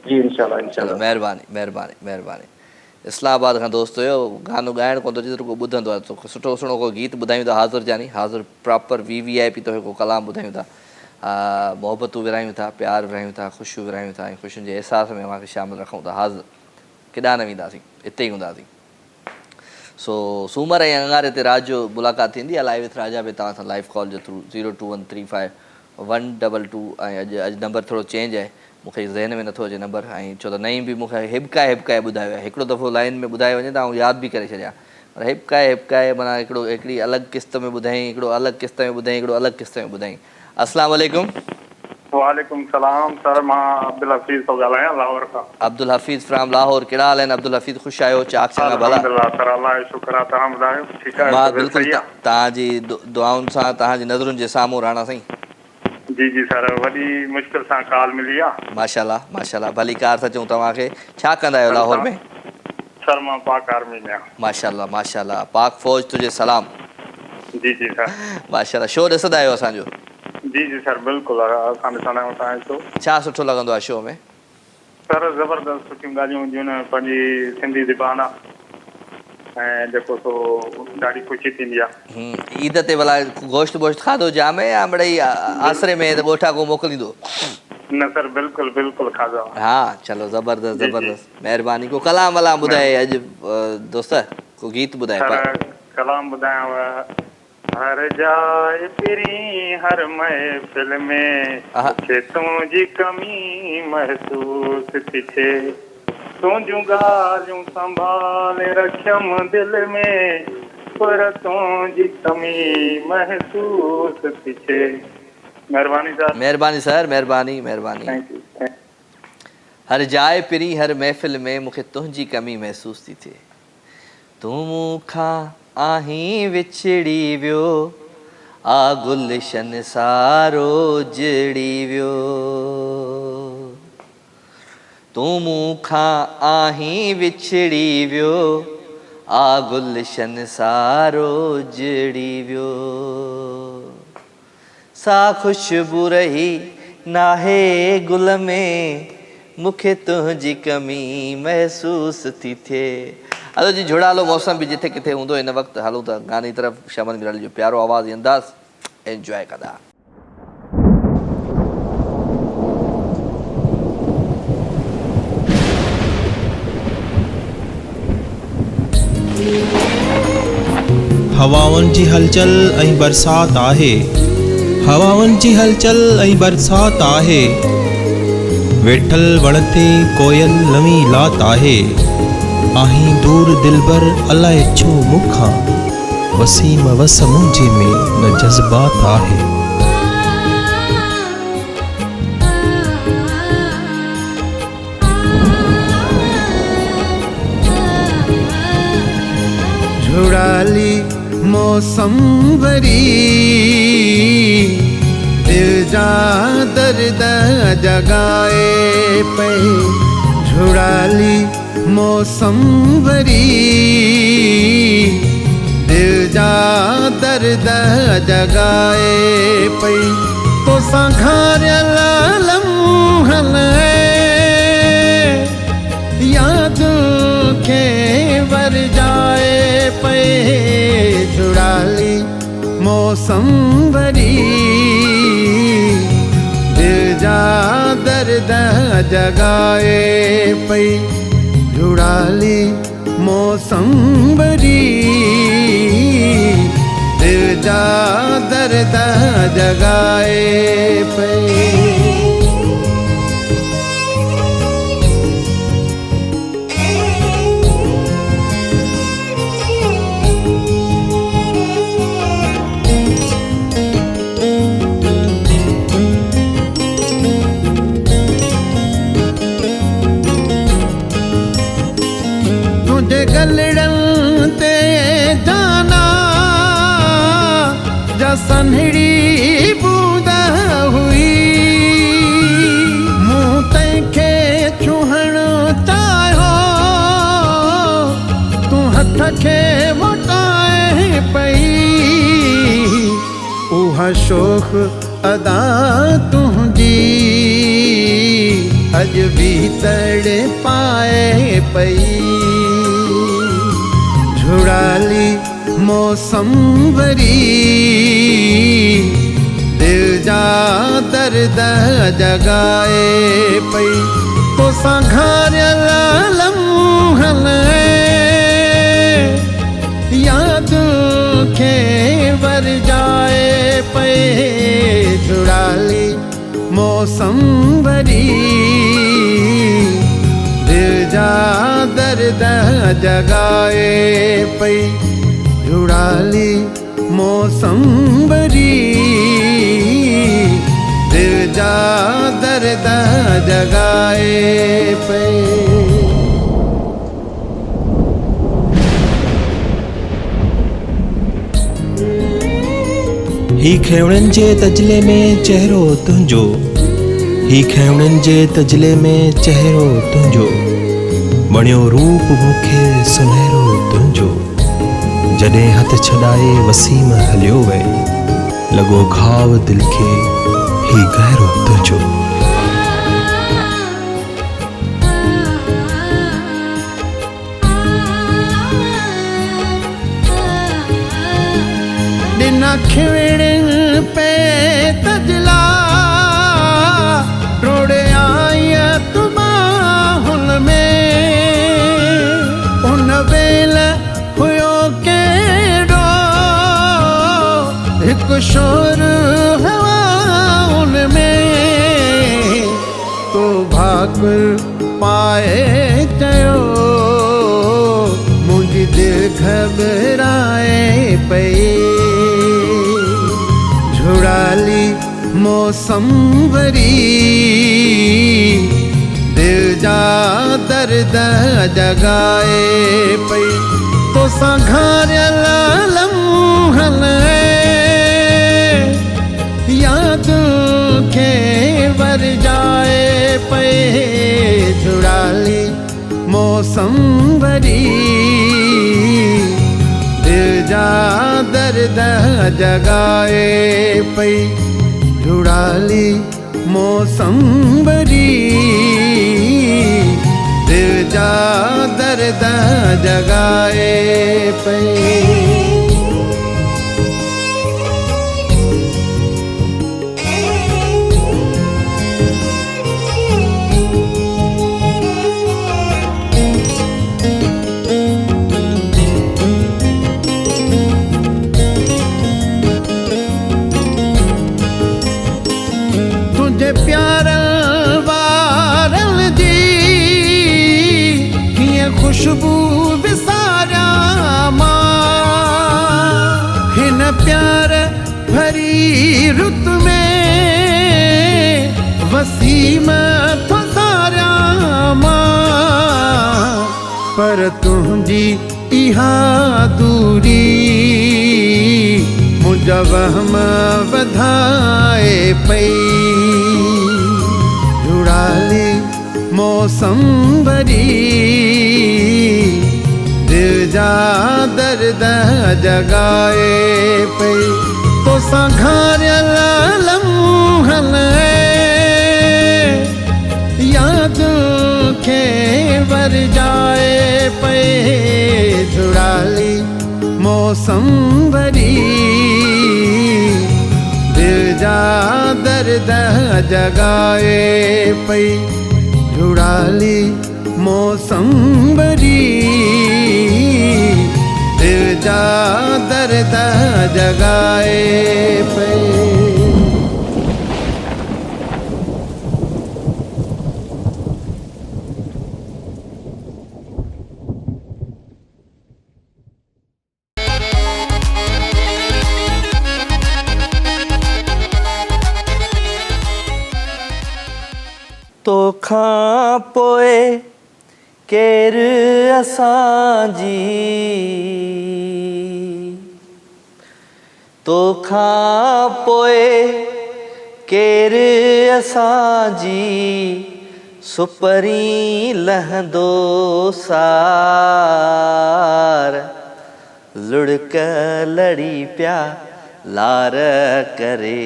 जी इंशाल्लाह चलो इंशाल्लाह। महिरबानी महिरबानी महिरबानी। इस्लामाबाद खां दोस्त हुयो, गानो ॻाइणु कोन थो अचे रुॻो ॿुधंदो आहे। तो सुठो सुठो को गीत ॿुधायूं था हाज़ुर जानी हाज़ुर प्रॉपर VVIP तो को कलाम ॿुधायूं था, मोहबतूं विरायूं था, प्यार विरायूं था, ख़ुशियूं विरायूं था ऐं ख़ुशियुनि जे अहसास में मांखे शामिलु रखूं था। हाज़ुर केॾा न वेंदासीं, हिते ई हूंदासीं। सो सूमर ऐं अंगारे ते राति जो मुलाक़ात थींदी आहे लाइव विथ राजा में तव्हां सां लाइव कॉल जे थ्रू 021351222 ऐं अॼु नंबर थोरो चेंज आहे, मूंखे ज़हन में नथो अचे नंबर। ऐं छो त नईं बि मूंखे हिबकाए ॿुधायो आहे। हिकिड़ो दफ़ो लाइन में ॿुधाए वञे त आउं यादि बि करे छॾियां, पर हिबकाए माना हिकिड़ी अलॻि क़िस्त में ॿुधाईं, हिकिड़ो अलॻि क़िस्त में ॿुधाईं, हिकिड़ो अलॻि क़िस्त में ॿुधाईं। अस्सलाम वालेकुम। वालेकुम सलाम सर, मां अब्दुल हफ़ीज़ थो ॻाल्हायां लाहौर खां। अब्दुल हफ़ीज़ फ्राम लाहौर। कहिड़ा हाल आहिनि अब्दुल हफ़ीज़? ख़ुशि आहियो? चाक चङा भला? अल्हम्दुलिल्लाह सर, अल्लाह जो शुक्र आहे। तव्हां ॿुधायो ठीकु आहे? मां बिल्कुलु तव्हांजी दुआउनि सां, तव्हांजी नज़रुनि जे साम्हूं राणा साईं। जी जी सर, वॾी मुश्किल सां कॉल मिली आहे। माशाल्लाह माशाल्लाह, भली कार था चऊं तव्हांखे। छा कंदा आहियो लाहौर में? सर मां पाक आर्मी में आहियां। माशाल्लाह माशाल्लाह, पाक फ़ौज तुंहिंजे सलाम। जी जी सर। माशाल्लाह। शो ॾिसंदा आहियो असांजो? जी जी सर बिल्कुलु, असां ॾिसंदा आहियूं तव्हांजो शो। छा सुठो लॻंदो आहे शो में? सर ज़बरदस्त सुठियूं ॻाल्हियूं हूंदियूं आहिनि, पंहिंजी सिंधी ज़बान आहे ऐं जेको सो ॾाढी ख़ुशी थींदी आहे। ईद ते भला गोश्त वोश्त खाधो जाम है या मिड़ई आसरे में त ॻोठा को मोकिलींदो? न सर बिल्कुलु बिल्कुलु खाधो। हा चलो ज़बरदस्त ज़बरदस्त, महिरबानी। को कलाम वलाम ॿुधाए अॼु दोस्त, को गीत ॿुधाए। कलाम ॿुधायांव। हर जाए फिरी हर महफ़िल में तुंहिंजी कमी महसूस थी थिए, तुंहिंजूं ॻाल्हियूं संभाले रखियमि दिलि में पर तुंहिंजी कमी महसूस थी थिए। महिरबानी सर। महिरबानी सर, महिरबानी महिरबानी। हर जाए पिरी हर महफ़िल में मूंखे तुंहिंजी कमी महसूस थी थिए, तूं मूंखां आहीं विछड़ी वियो, आ गुलशन सारो जड़ी वियो, तूं मूंखां आहीं विछड़ी वियो, आ गुलशन सारो जड़ी वियो, सा खुशबू रही नाहे गुल में मूंखे तुंहिंजी कमी महसूस थी थिए। हलो जी, झुड़ालो मौसम भी जिथे किथे हूंदो हिन वक़्तु हलूं था गाने तरफ़। शमन मिराली जो प्यारो आवाज़ अंदाज़ एंजॉय कंदा। हवाउनि जी हलचल ऐं बरसात आहे, हवाउनि जी हलचल ऐं बरसात आहे, वेठल वण ते कोयल नवी लात आहे, आहीं दूर दिलबर अलाए छो मूंखां, वसीम वस मुंहिंजे में न जज़्बात आहे। झुड़ाली मौसम वरी दिल जा दर्द जगाए पे, झुड़ाली मौसम वरी दिल जा जा दर्द जगाए पई तो संघारियल लम्हन याद खे वर जाए पे जुड़ाली मौसम वरी दिल जा दर्द जगाए पई जुड़ाली मौसम वरी दिल जा दर्द जगाए पई गलड़न ते जाना जा सन्हड़ी बूंदा हुई मुँह तंखे छुहण चाहियो तू हथ खे मोटाए पई उहा शोख अदा तुंहिंजी अज भी तड़ पाए पई जुड़ाली मौसम वरी दिल जा दर्द जगाए पई तो संघारियल लम्हन याद खे वर जाए पे जुड़ाली मौसम वरी दिल जा दर्द जगाए पई जुड़ाली मौसम वरी दिल जा दर्द जगाए पई ही खेवणन जे तजले में चेहरो तुंहिंजो ही खेवणन जे तजले में चेहरो तुंहिंजो बणियो रूप मूंखे सुनहरो तुंहिंजो जॾहिं हथ छॾाए वसीम हलियो वे लॻो घाव दिल खे ही गहरो तुंहिंजो ॾिना खिवड़न पे तजला रोड़े आई तुमा हुन में उन वेल हुयो केड़ो हिकु शोर हवा उन में तो भाकुर पाए चयो मुंहिंजी दिल घबराए पई जुड़ाली मौसम वरी दिल जा दर्द जगाए पई तो संघारियल लम्हन याद खे वर जाए पे जुड़ाली मौसम वरी दिल जा दर्द जगाए पई जुड़ाली मौसम वरी दिल जा दर्द जगाए पई प्यार वारल जी कीअं खुशबू विसारिया मां हिन प्यार भरी रुत में वसीम फसारिया मां पर तुंहिंजी इहा दूरी मुंहिंजा वहम वधाए पई जुड़ाली मौसम वरी दिल जा दर्द जगाए पई तो संघारियल लम्हन याद खे वर जाए पे जुड़ाली मौसम भरी दिल जा दर्द जगाए पई जुड़ाली मौसम भरी दिल जा दर्द जगाए पई तोखां पोइ केरु असांजी तोखां पोइ केरु असांजी सुपरी लहंदो सार लुड़क लड़ी पिया लार करे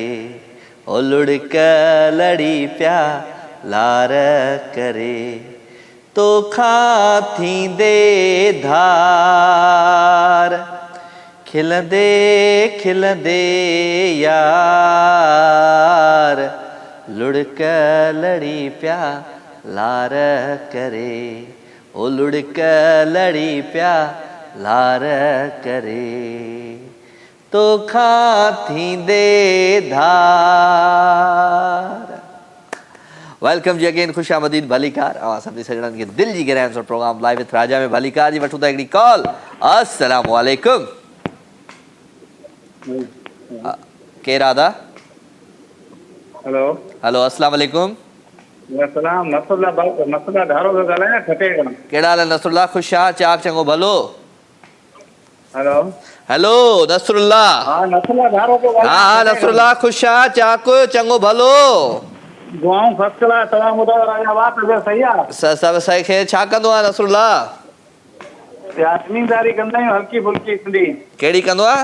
ओ लुड़क लड़ी पिया लार करे तोखां थींदे धार खिलंदे खिलंदे यार लुड़क लड़ी पिया लार करे ओ लुड़क लड़ी पिया लार करे तोखां थींदे धार। वेलकम जी अगेन खुश आमदीद भलीकार अवां सभिनी सजणनि खे दिलि जी गहराइनि सां प्रोग्राम लाइव विथ राजा में भलीकार जी वठूं था हिकिड़ी कॉल। अस्सलाम वालेकुम केरु आदा? हेलो हेलो अस्सलाम वालेकुम। सलाम नसरुल्लाह धारो पियो ॻाल्हायां खटे खां। कहिड़ा हाल नसरुल्लाह? ख़ुशि आहे? चाक चङो भलो? Hello hello Nasrullah? हा नसरुल्लाह धारो पियो ॻाल्हायां। हा नसरुल्लाह ख़ुशि आहे? चाक चङो भलो? दुआऊं फर्स्ट क्लास। तव्हां ॿुधायो राजा बात सही आहे? सभु सही खे छा कंदो आहे नसरुल्लाह? ज़मीनदारी कंदा आहियूं हल्की फुल्की सिंधी। कहिड़ी कंदो आहे?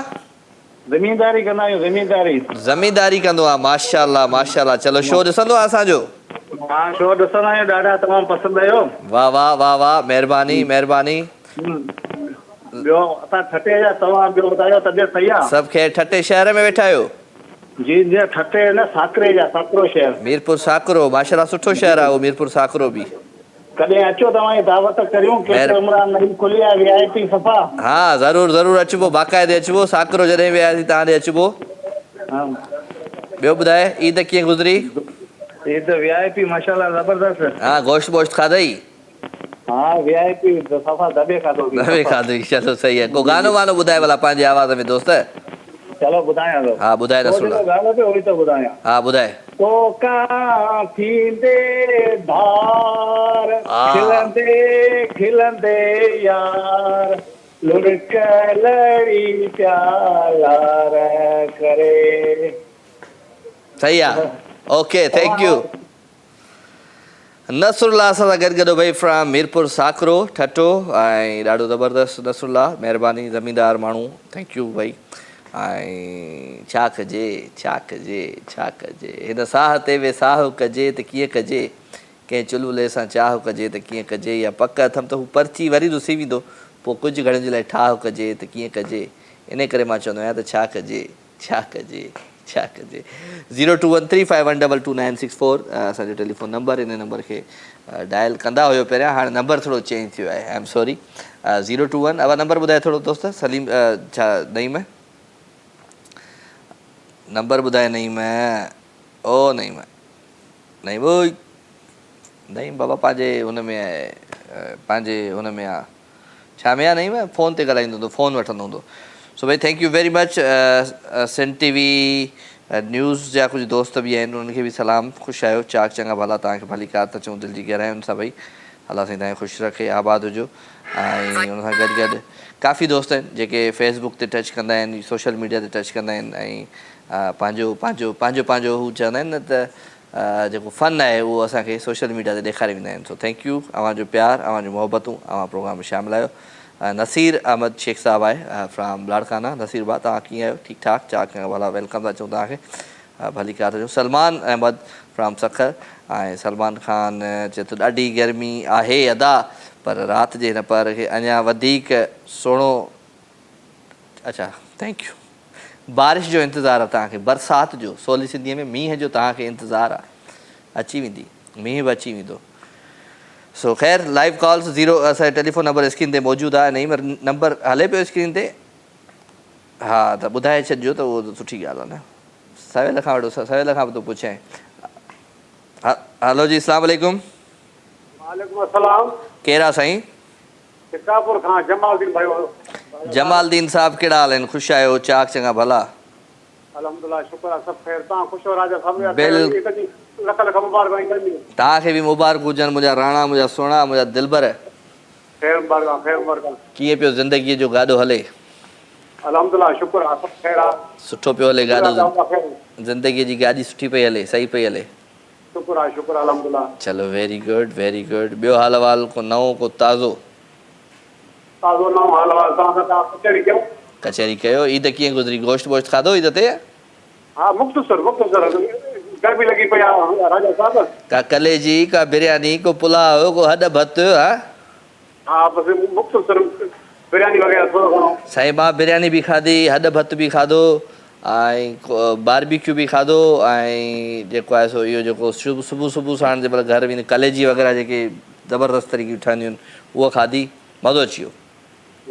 ज़मीनदारी कंदा आहियूं ज़मीनदारी। ज़मीनदारी कंदो आहे माशाअल्लाह माशाअल्लाह। चलो शो ॾिसंदो आहे असांजो? हा शो ॾिसंदा आहियूं ॾाढा तमामु पसंदि आयो। वाह वाह वाह वाह महिरबानी महिरबानी। ॿियो असां ठटे जा तव्हां ॿियो ॿुधायो तबियत सही आहे? सभु ख़ैर। ठटे शहर में वेठा आहियो? जी जी ठटे न साकरे जा साकरो शहर। मीरपुर साकरो माशाअल्लाह सुठो शहर आहे उहो मीरपुर साकरो बि। कॾहिं अचो तव्हांजी दावत करियूं केतिरे उमिरि नई खुली आहे VIP सफ़ा। हा ज़रूरु ज़रूरु अचिबो बाक़ाइदे अचिबो साकरो जॾहिं वियासीं तव्हां ॾे अचिबो। ॿियो ॿुधाए ईद कीअं गुज़री? ईद VIP माशाअल्लाह ज़बरदस्त। हा गोश्त वोश्त खाधई? हा VIP सफ़ा दबे खाधो। दबे खाधई चलो सही आहे। को गानो वानो ॿुधाए भला पंहिंजे आवाज़ में दोस्त? चलो ॿुधायां थो। हा ॿुधाए नसरुल्लाह। गानो पियो उहो ई थो ॿुधायां। हा ॿुधाए। तोखां थींदे धार खिलंदे खिलंदे यार लुड़क लड़ी पिया लार करे। सही आहे ओके थैंक यू नसरुल्लाह सां गॾु गॾु भई फ्रॉम मीरपुर साकरो ठटो ऐं ॾाढो ज़बरदस्त नसरुल्लाह महिरबानी ज़मींदार माण्हू थैंक यू भई। ऐं छा कजे छा कजे छा कजे हिन साह ते वेसाह कजे त कीअं कजे कंहिं चुलबुले सां चाह कजे त कीअं कजे या पक अथमि त हू पर्ची वरी रुसी वेंदो पोइ कुझु घणनि जे लाइ ठाह कजे त कीअं कजे इन करे मां चवंदो आहियां त छा कजे छा कजे छा कजे। 021351229964 असांजो टेलीफोन नंबर इन नंबर खे डायल कंदा हुयो पहिरियां हाणे नंबर थोरो चेंज थियो आहे आई एम सॉरी। 021 अब नंबर ॿुधाए थोरो दोस्त सलीम छा नईम नंबर ॿुधाए नईम ओ नईम नईम नईम बाबा पंहिंजे हुन में आहे पंहिंजे हुन में आहे छा में आहे नईम फ़ोन ते ॻाल्हाईंदो हूंदो फ़ोन वठंदो हूंदो। सो भई thank you very much. Sindh TV news जा कुझु दोस्त बि आहिनि उन्हनि खे बि सलाम ख़ुशि आहियो चाक चङा भला तव्हांखे भली कार त चऊं दिलि जी गहराइयुनि सां भई अलाह साईं तव्हांखे ख़ुशि रखे आबाद हुजो। ऐं हुन सां गॾु गॾु काफ़ी दोस्त आहिनि जेके फेसबुक ते टच कंदा आहिनि सोशल मीडिया ते टच कंदा आहिनि ऐं पंहिंजो पंहिंजो पंहिंजो पंहिंजो हू चवंदा आहिनि न त जेको फ़न आहे उहो असांखे सोशल मीडिया ते ॾेखारे वेंदा आहिनि। सो थैंक यू अव्हांजो प्यार अव्हांजो मोहबतूं अव्हां प्रोग्राम में शामिलु आहियो। नसीर अहमद शेख साहब आहे फ्राम लाड़काना। नसीर भाउ तव्हां कीअं आहियो? ठीकु ठाक? चाक चङा भला, वेलकम था चऊं तव्हांखे, भली कार था चऊं। सलमान अहमद फ्राम सखर ऐं सलमान ख़ान चए थो ॾाढी गर्मी आहे अदा, पर राति जे हिन पर खे अञा वधीक सुहिणो। अच्छा, थैंक यू। बारिश जो इंतज़ारु आहे तव्हांखे, बरसाति जो, सवली सिंधीअ में मींहं जो तव्हांखे इंतज़ारु आहे। अची वेंदी, मींहं बि अची वेंदो। सो ख़ैर, लाइव कॉल्स 0 असांजो टेलीफोन नंबर स्क्रीन ते मौजूदु आहे, नहीं नंबर हले पियो स्क्रीन ते। हा, त ॿुधाए छॾिजो त उहो सुठी ॻाल्हि आहे न। सवेल खां वठो, सवेल खां बि थो पुछां। हलो जी, अस्सलाम वालेकुम। वालेकुम अस्सलाम। कहिड़ा साईं? चित्तापुर खां जमालदीन भाई। जमालदीन साहब कहिड़ा हाल आहिनि? ख़ुशि आहियो? चाक चङा भला? अल्हम्दुलिल्लाह, शुक्र आहे, सभु ख़ैर। तव्हां ख़ुशि हो राजा साहब? लख लख मुबारक तव्हांखे बि मुबारक हुजनि, मुंहिंजा राणा, मुंहिंजा सुहिणा, मुंहिंजा दिलबर। ख़ैर मुबारक, ख़ैर मुबारक। कीअं पियो ज़िंदगीअ जो गाॾो हले? अल्हम्दुलिल्लाह, शुक्र आहे, सभु ख़ैर आहे। सुठो पियो हले गाॾो? ज़िंदगीअ जी गाॾी सुठी पई हले, सही पई हले? शुक्र आहे, शुक्र आहे, अल्हम्दुलिल्लाह। चलो, वेरी गुड, वेरी गुड। ॿियो हाल अहवाल को नओं, को ताज़ो? ताज़ो नओं हाल अहवाल। तव्हां कचहरी कयो? कचहरी कयो। ईद कीअं गुज़री? गोश्त वोश्त खाधो ईद ते? हा, मुख़्तसर गर्मी लगी पई आहे राजा साहब। का कलेजी, का बिरयानी, को पुलाव, को हॾ भत? हा, बस मुख़्तसर बिरयानी वग़ैरह थोरो घणो। साईं, मां बिरयानी बि खाधी, हॾ भत बि खाधो, ऐं बारबीक्यू बि खाधो, ऐं जेको आहे सो इहो जेको सुबुह सुबुह साण जे महिल घर वेंदे कलेजी वग़ैरह जेके ज़बरदस्त तरीक़े ठहंदियूं आहिनि, उहो खाधी, मज़ो अची वियो।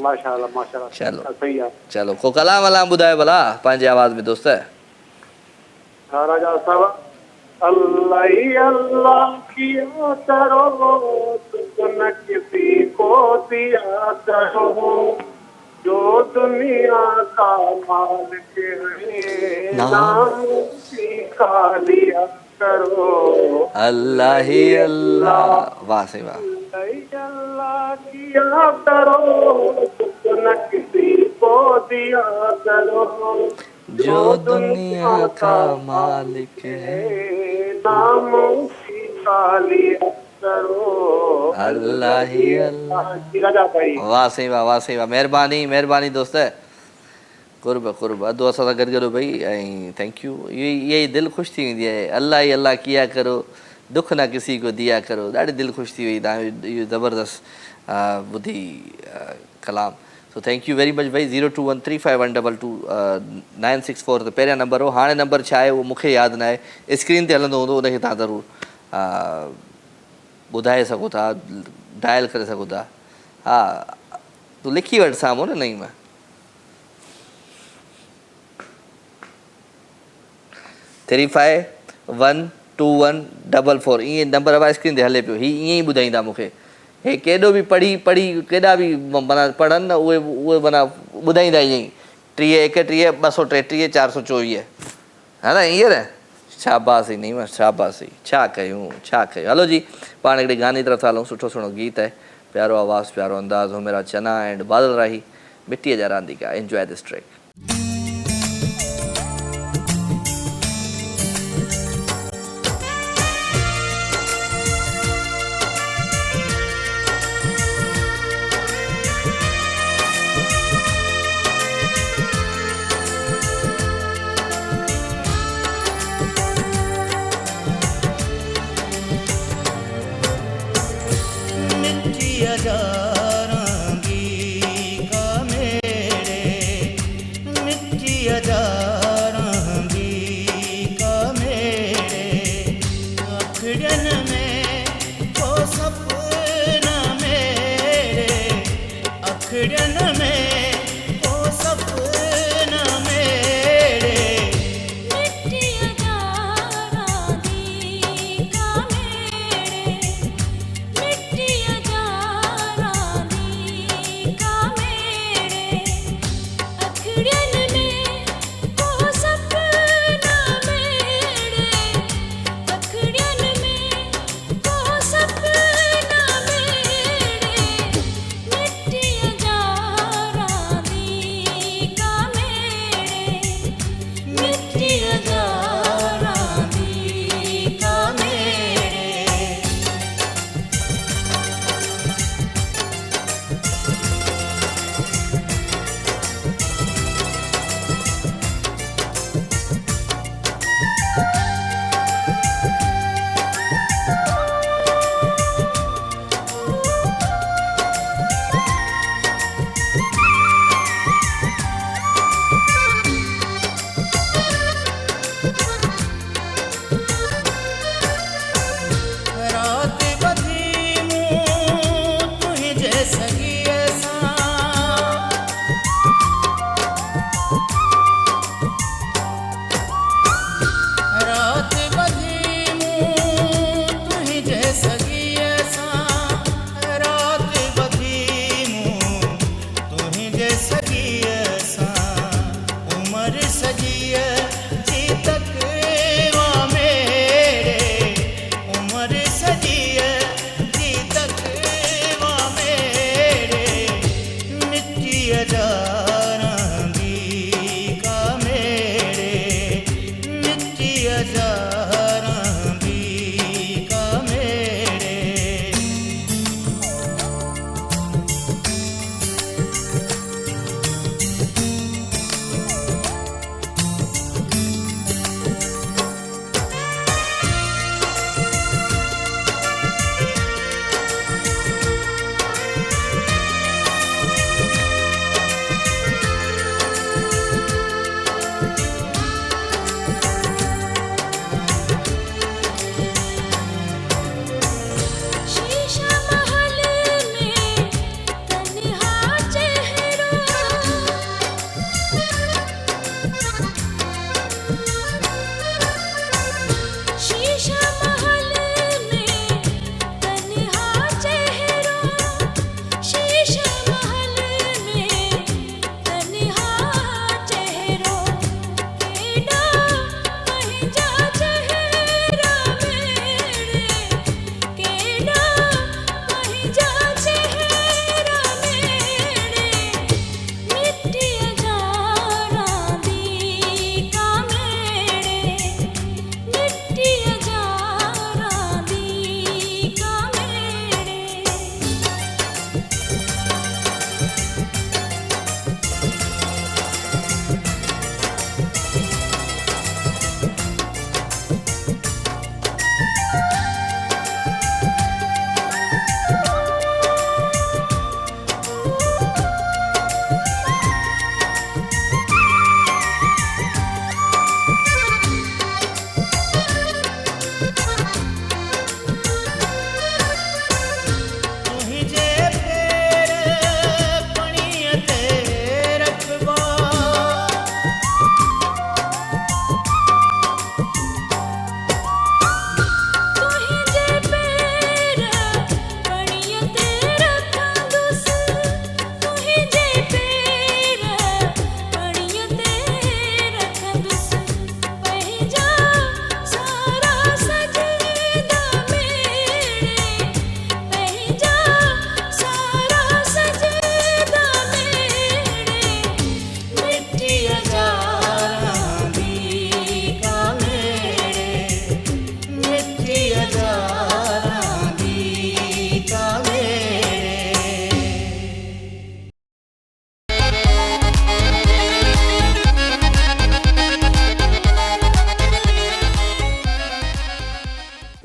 माशाअल्लाह, माशाअल्लाह। चलो सही आहे। चलो, को कलाम वलाम ॿुधायो भला पंहिंजे आवाज़ में दोस्त। हाँ राजा साहब। अल्लाह ही अल्लाह किया करो, तुझको न किसी को दिया करो, जो दुनिया का मालिक है नाम सीखा लिया करो। अल्लाह ही अल्लाह। वाह सही वाह। अल्लाह किया करो, तुझको न किसी को दिया करो, जो दुनिया का मालिक है नाम सीखा लिया करो। अल्लाह ही अल्लाह। राजा भाई, वाह सही वाह, वाह सही वाह। महिरबानी, महिरबानी दोस्त। कुर्ब कुर्ब, अदो असां सां गॾु गॾो भई, ऐं थैंक यू। इहा ई दिलि ख़ुशि थी वेंदी आहे। अल्लाह ही अल्लाह किया करो, दुख न किसी को दिया करो। ॾाढी दिलि ख़ुशि थी वई तव्हां इहो ज़बरदस्त ॿुधी कलाम। So thank you very much भाई। 02135122964 त पहिरियां नंबर हो। हाणे नंबर छा आहे उहो मूंखे यादि न आहे, स्क्रीन ते हलंदो हूंदो, उनखे तव्हां ज़रूरु ॿुधाए सघो था, डायल करे सघो था। हा, तूं लिखी वठि साम्हूं न नई मां। 351214 ईअं नंबर आवाज़ स्क्रीन ते हले पियो। हीअ ईअं ई ॿुधाईंदा मूंखे। हे केॾो बि पढ़ी केॾा बि माना पढ़नि न, उहे माना ॿुधाईंदा ईअं ई 3031 233 424। हा न, ईअं न? शाबासी नहीं मां, शाबासी। छा कयूं, छा कयूं। हलो जी, पाण हिकिड़े गाने तरफ़ था हलूं। सुठो सुहिणो गीत आहे, प्यारो आवाज़, प्यारो अंदाज़। हो मेरा चना एंड बादल राही, मिट्टीअ जा रांदीका। Enjoy this track.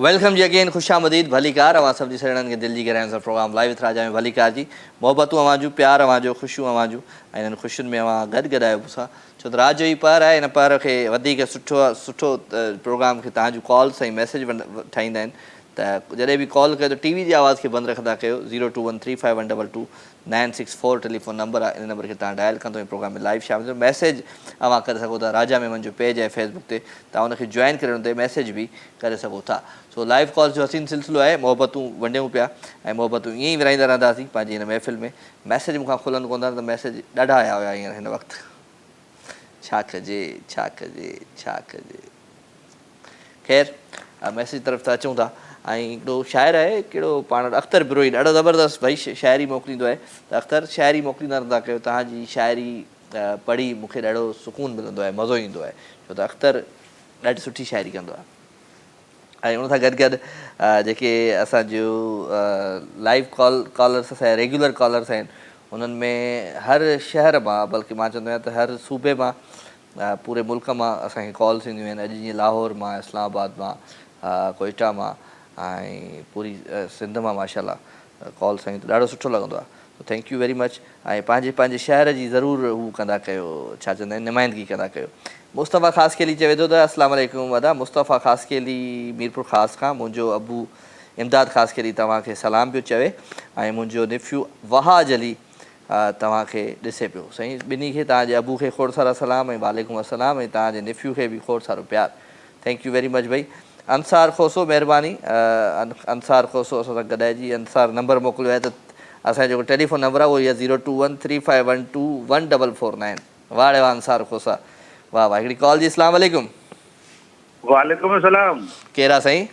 वेलकम जी अगेन, खुशामदीद, भलीकार। अवां सब जी सजणनि खे दिलि जी गहराइनि सां प्रोग्राम लाइव विथ राजा में भलीकार जी। मोहबतूं अवां जूं, प्यार अवां जो, ख़ुशियूं अवां जूं, ऐं इन्हनि ख़ुशियुनि में अवां गॾु मूंसां, छो त रात जो ई पर आहे। इन पर खे वधीक सुठो प्रोग्राम खे तव्हांजूं कॉल्स ऐं मैसेज ठाहींदा आहिनि। त जॾहिं बि कॉल कयो त टीवी जी आवाज़ खे बंदि रखंदा कयो। 02135122964 टेलीफोन नंबर आहे। इन नंबर खे तव्हां डायल कंदो प्रोग्राम में लाइव शामिल मैसेज अवां करे सघो था। राजा में मुंहिंजो पेज आहे फेसबुक ते, तव्हां उनखे जॉइन करे ते मैसेज बि करे सघो था। सो लाइव कॉल्स जो हसीन सिलसिलो आहे। मोहबतूं वंडियूं पिया ऐं मोहबतूं ईअं ई विराईंदा रहंदासीं पंहिंजी हिन महफ़िल में। मैसेज मूंखां खुलनि कोन था त मैसेज ॾाढा आया हुया हींअर हिन वक़्तु। छा कजे छा कजे छा कजे। ख़ैर मैसेज तरफ़ त अचूं था। ऐं हिकिड़ो शाइर आहे, कहिड़ो पाण अख़्तर बिरोई, ॾाढो ज़बरदस्त भई शाइरी मोकिलींदो आहे। त अख़्तर शाइरी मोकिलींदा रहंदा कयो। तव्हांजी शाइरी पढ़ी मूंखे ॾाढो सुकून मिलंदो आहे, मज़ो ईंदो आहे, छो त अख़्तर ॾाढी सुठी शाइरी कंदो आहे। ऐं उन सां गॾु जेके असांजो लाइव कॉलर्स असांजा रेगुलर कॉलर्स आहिनि, उन्हनि में हर शहर मां, बल्कि मां चवंदो आहियां त हर सूबे मां, पूरे मुल्क मां असांखे कॉल्स ईंदियूं आहिनि। अॼु जीअं लाहौर मां, इस्लामाबाद मां, कोयटा मां ऐं पूरी सिंध मां माशाल्लाह कॉल्स आहियूं। त ॾाढो सुठो लॻंदो आहे। Thank you very much. ऐं पंहिंजे शहर जी ज़रूरु हू कंदा कयो, छा चवंदा आहिनि, नुमाइंदगी कंदा कयो। मुस्तफ़ा ख़ासकेली चवे थो त अस्सलाम वालेकुम अदा। मुस्तफ़ा ख़ासकेली मीरपुर ख़ास खां, मुंहिंजो अबू इमदाद ख़ासकेली तव्हांखे सलाम पियो चवे ऐं मुंहिंजो निफ्यू वहाज अली तव्हांखे ॾिसे पियो। साईं ॿिन्ही खे, तव्हांजे अबू खे खोड़ सारा सलाम ऐं वालेकुम अस्सलाम, ऐं तव्हांजे निफ्यू खे बि खोड़ सारो प्यार। थैंक यू वेरी मच भई। अंसार खोसो, महिरबानी। अंसार खोसो असां सां गॾाइजी। अंसार नंबर मोकिलियो आहे, त असांजो जेको टेलीफोन नंबर आहे उहो ई आहे 02135121449। वाह वाह अंसार खोसा, वाह वाह। हिकिड़ी कॉल जी। अस्सलाम वालेकुम। वालेकुम अस्सलाम। केरु आहे साईं?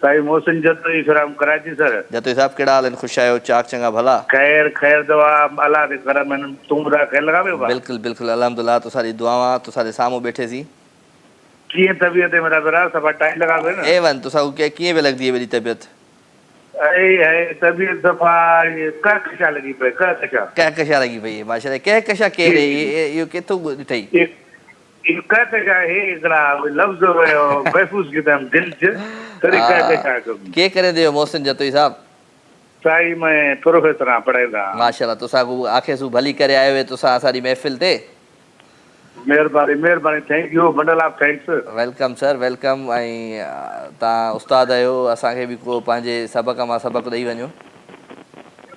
साईं मोहसिन जतोई फिराम कराची सर। जतोई साहब कहिड़ा हाल आहिनि? ख़ुशि आहियो? चाक चङा भला? खैर दवा अल्लाह दे करम में तुम दा ख़ैर लगा पियो? बिल्कुलु बिल्कुलु अल्हम्दुलिल्लाह। तुसारी दुआवां, तुसारे साम्हूं वेठे सी। कीअं तबियत है मेरा बेरा? सब टाइम लगा पियो न? एवन। तुसां कीअं पे लगदी है मेरी तबियत? है तबियत दफा कहकशा लगी पे, कहकशा लगी पई है माशाल्लाह। कहकशा केड़े यो केतो ठई? कहकशा है एकड़ा लफ्ज महफूज किदम दिल च तरी कहकशा को के करे दियो मोहसिन जतोई साहब? साईं मैं प्रोफेसर आ पढ़ाईंदा। माशाल्लाह। तुसां को आखे सु भली करे आयो वे तुसां असारी महफिल ते। मेहरबानी thank U, bundle of thanks. Welcome sir, welcome. ऐं तव्हां उस्ताद आहियो, असांखे बि को पंहिंजे सबक मां सबक ॾेई वञो।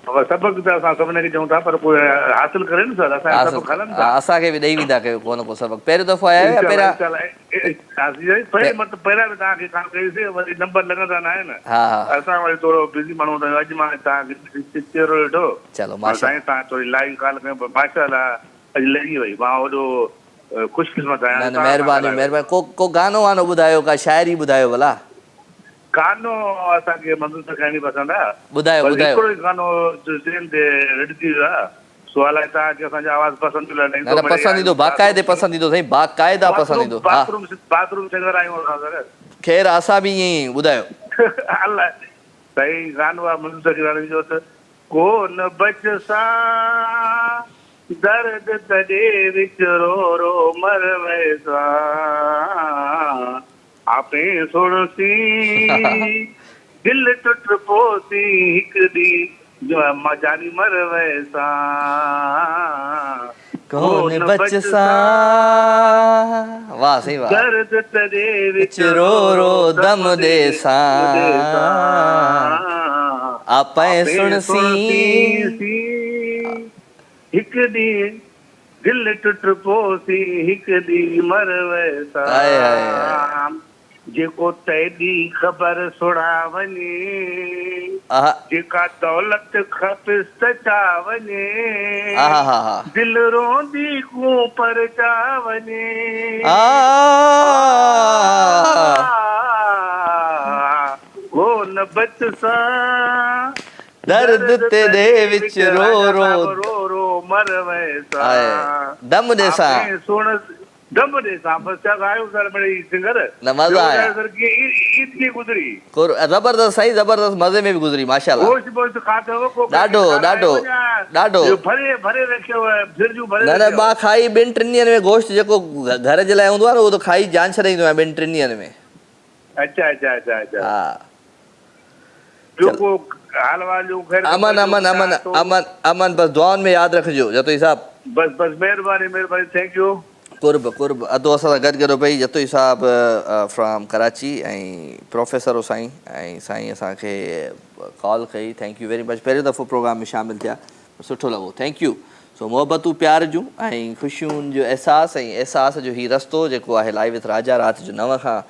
सबक त असां सभिनी खे चऊं था, पर पोइ हासिल करे न सर, असां सबक हलनि था। असांखे बि ॾेई वेंदा कयो को न को सबक। पहिरियों दफ़ो आया आहियो या पहिरियां? पहिरियों तव्हांखे कान कईसीं, वरी नंबर लॻंदा न आहिनि। हा हा। असां वरी थोरो बिज़ी माण्हू आहियूं। अॼु मां तव्हांखे चेहरो ॾिठो। चलो माशाल्लाह। तव्हां थोरी लाइव कॉल कयो, माशाल्लाह अॼु लॻी वई। मां ओॾो ख़ुशकिस्मत आहियां। महिरबानी। को गानो वानो ॿुधायो, का शाइरी ॿुधायो भला। गानो असांखे मंज़ूर सखाइणी पसंदि आहे। ॿुधायो। हिकिड़ो ई गानो ट्रेन ते रड़जी वियो आहे। सुवाल आहे तव्हांखे असांजी आवाज़ पसंदि न पसंदीदो, बाक़ाइदे पसंदीदो साईं, बाक़ाइदा पसंदीदो। बाथरूम सिंगर आहियूं असां। ख़ैर असां बि ईअं ई। ॿुधायो। अलाह सही गानो आहे मंज़ूर सखाइणी जो त कोन बचसा दर्द तॾे विच रो रो मर वैसा आपे सुणसी दिल टुट पोसी हिक दी जो जानी मर वैसा कौन बचसा। वाह सही वाह। दर्द तॾे विच रो रो दम देसा आपे सुणसी हिक दी दिल टुट पोसी हिक दी मर वैसा जेको तैडी ख़बर सुणा वञे जेका दौलत खपिस त चा वञे दिल रोंदी को पर चा वञे कोन बचसा दर्द तेरे विच रो रो रो मर वैसा दम देसा सुन दम देसा। बस गायो सर बड़े सिंगर न मजा आया सर की ईद की गुजरी जबरदस्त सही, जबरदस्त मजे में भी गुजरी माशाल्लाह। गोश्त बोश्त खाते हो को डाडो डाडो डाडो भरे भरे रखियो है फिर जो भरे न मां खाई 2-3 ॾींहंनि में गोश्त जेको घर जे लाइ हूंदो आहे न उहो त खाई जान छॾींदो आहियां 2-3 ॾींहंनि में। अच्छा अच्छा अच्छा अच्छा हाँ जो को हाल वाल जो खैर अमन अमन अमन अमन अमन बस दुआन में याद रखियो जतोई साहब बस बस मेहरबानी मेहरबानी थैंक यू कुर्ब कुर्ब अदो असां सां गॾु करो भई जतोई साहब फ्रॉम कराची ऐं प्रोफेसर हो साईं ऐं साईं असांखे कॉल कई थैंक यू वेरी मच पहिरियों दफ़ो प्रोग्राम में शामिलु थिया सुठो लॻो थैंक यू सो मोहबतूं प्यार जूं ऐं ख़ुशियुनि जो अहसासु ऐं अहसास जो हीउ रस्तो जेको आहे लाइव विथ राजा राति जो 9 खां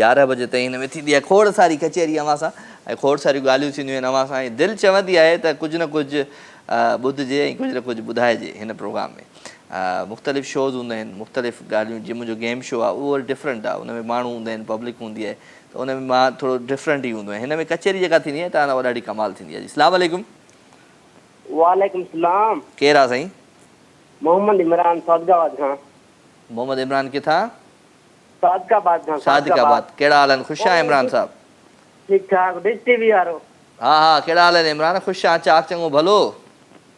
11 बजे ताईं हिन में थींदी आहे खोड़ सारी कचहरी अव्हां सां ऐं खोड़ सारियूं ॻाल्हियूं थींदियूं आहिनि अव्हां सां ऐं दिलि चवंदी आहे त कुझु न कुझु ॿुधिजे ऐं कुझु न कुझु ॿुधाइजे हिन प्रोग्राम में मुख़्तलिफ़ शोज़ हूंदा आहिनि मुख़्तलिफ़ ॻाल्हियूं जीअं मुंहिंजो गेम शो आहे उहो डिफरेंट आहे उन में माण्हू हूंदा आहिनि पब्लिक हूंदी आहे त उन में मां थोरो डिफरेंट ई हूंदो आहे हिन में कचहरी जेका थींदी आहे तव्हां उहा ॾाढी कमाल थींदी आहे जी अस्सलाम वालेकुम वालेकुम सलाम केरु आहे साईं मोहम्मद इमरान सादगाबाद खां मोहम्मद इमरान किथां सादगाबाद कहिड़ा हाल आहिनि ख़ुशि आहे इमरान साहब ठीक ठाक डिश टीवी वारो हा हा कहिड़ा हाल आहिनि इमरान ख़ुशि आहे चाक चङो भलो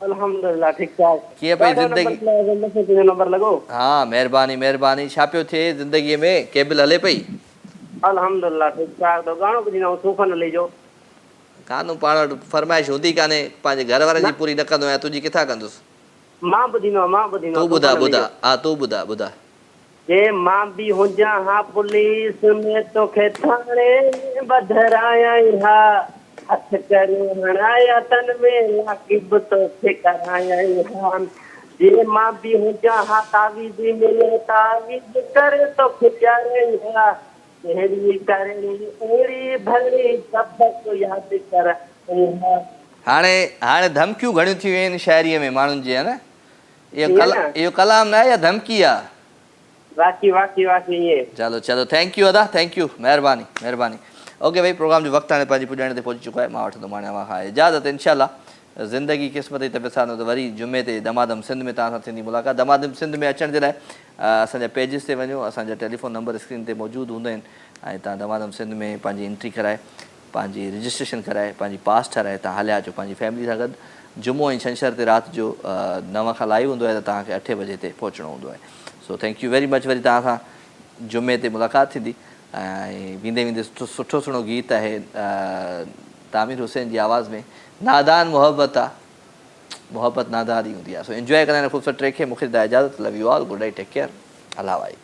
अल्हम्दुलिल्लाह ठीक ठाक कीअं पई ज़िंदगी नंबर लॻो हा महिरबानी महिरबानी छा पियो थिए ज़िंदगीअ में केबल हले पई अल्हम्दुलिल्लाह ठीक ठाक तो गानो ॿुधायो सूफ़न हली जो कानू पाण वटि फरमाइश हूंदी कान्हे पंहिंजे घर वारनि जी पूरी न कंदो आहियां तुंहिंजी किथां कंदुसि मां ॿुधाईंदो तूं ॿुधा ॿुधा हा तूं ॿुधा ॿुधा जे मां बि हुजां हा पुलिस में तोखे थाणे बधराया हा हथ करे हणाया तन में लाकिब तोखे कराया हा जे मां बि हुजां हा तावीज़ में तावीज़ करे तोखे ॼाणे हा अहिड़ी करणी अहिड़ी भली सबक यादि कर हाणे हाणे धमकियूं घणियूं थी वियूं आहिनि शाइरीअ में माण्हुनि जी है न इहो कलाम न आहे या धमकी आहे वाक़ई वाक़ई वाक़ई ये चलो चलो थैंक यू अदा थैंक यू महिरबानी महिरबानी ओके भाई प्रोग्राम जो वक़्तु हाणे पंहिंजी पुॼाइण ते पहुची चुको आहे मां वठंदुमि हाणे अव्हां खां इजाज़त इनशाअल्लाह ज़िंदगी क़िस्मत जी तबियत सां त वरी जुमे ते दमादम सिंध में तव्हां सां थींदी मुलाक़ात दमादम सिंध में अचण जे लाइ असांजा पेजिस ते वञो असांजा टेलीफोन नंबर स्क्रीन ते मौजूदु हूंदा आहिनि ऐं तव्हां दमादम सिंध में पंहिंजी एंट्री कराए पंहिंजी रजिस्ट्रेशन कराए पंहिंजी पास ठाराए तव्हां हलिया अचो पंहिंजी फैमिली सां गॾु जुमो ऐं छंछरु ते राति जो 9 खां लाइव हूंदो आहे त तव्हांखे 8 बजे ते पहुचणो हूंदो आहे so thank you very much वरी तव्हां सां जुमे ते मुलाक़ात थींदी ऐं वेंदे वेंदे सुठो सुहिणो गीत आहे तामिर हुसैन जी आवाज़ में नादान मोहब्बत आहे मोहब्बत नादान ई हूंदी आहे सो इंजॉय कंदा आहिनि ख़ूबसूरत ट्रैक खे मूंखे इजाज़त love you all good night take care अल्लाह भाई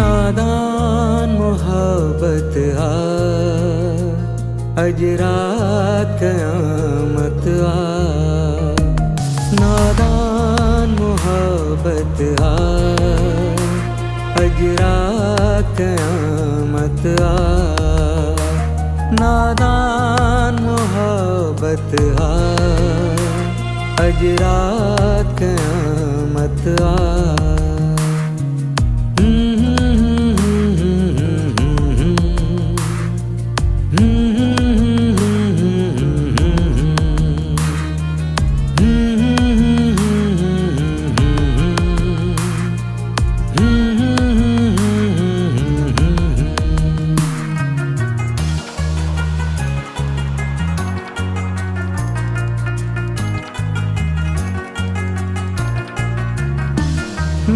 नादान मोहब्बत आ अजरात क़यामत आ नादान मोहब्बत आ अजरात क़यामत आ नादान मोहब्बत आ अजरात क़यामत आ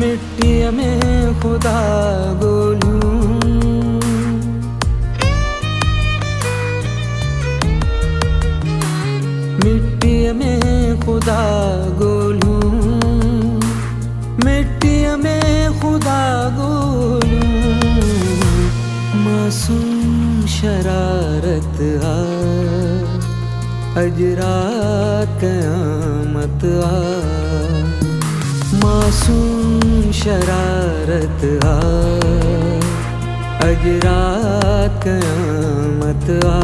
मिट्टी में खुदा गोलूं मिट्टी में खुदा गोलूं मिट्टी में खुदा गोलूं मासूम शरारत आ अजरात क़यामत आ मासूम शरारत आ अजरात क़यामत आ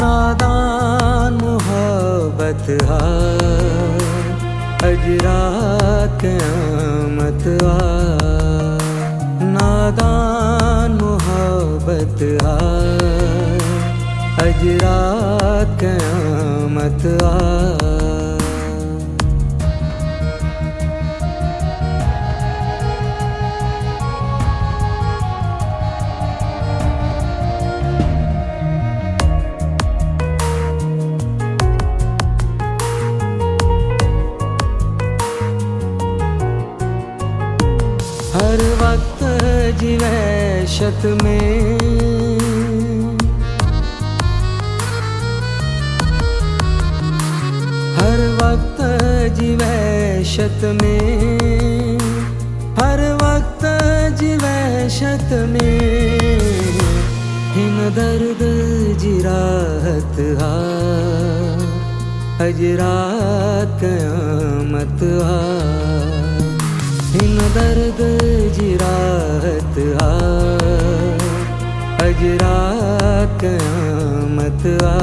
नादान मोहब्बत आ अजरात क़यामत आ नादान मोहब्बत आ अजरात क़यामत आ हर वक्त जीवैशत में, हर वक्त जीवैशत में, हर वक्त जीवैशत में, हिन दर्द जी राहत हा, हजरात क़यामत हा, हिन दर्द जी राहत हा, हजरात क़यामत हा,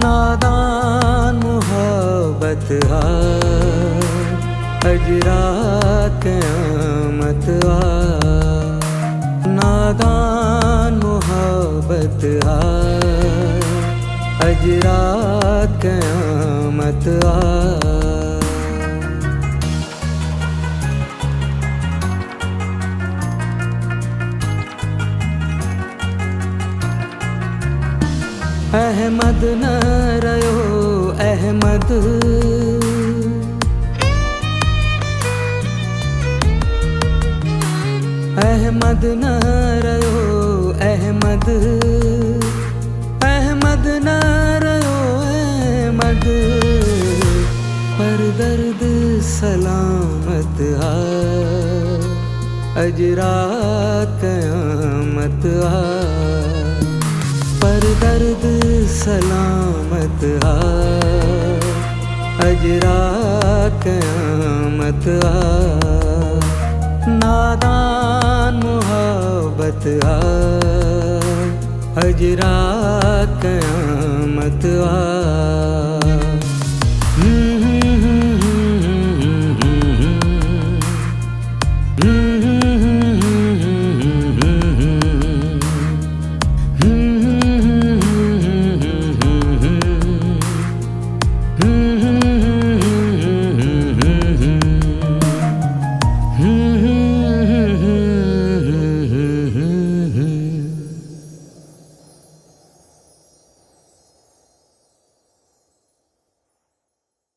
नादान मोहब्बत हा, हजरात क़यामत हा, नादान मोहब्बत हा, हजरात क़यामत हा। अहमद न रयो अहमद, अहमद न रयो अहमद, अहमद न रयो अहमद, पर दर्द सलामत हा, हजरात क़यामत हा, पर दर्द सलामत हा, हजरात क़यामत हा, नादान मोहब्बत हा, हजरात क़यामत हा।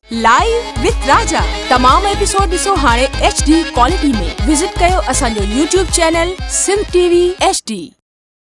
लाइव विथ राजा तमाम एपिसोड ॾिसो हाणे HD क्वालिटी में। विजिट कयो असांजो YouTube channel Sindh TV HD।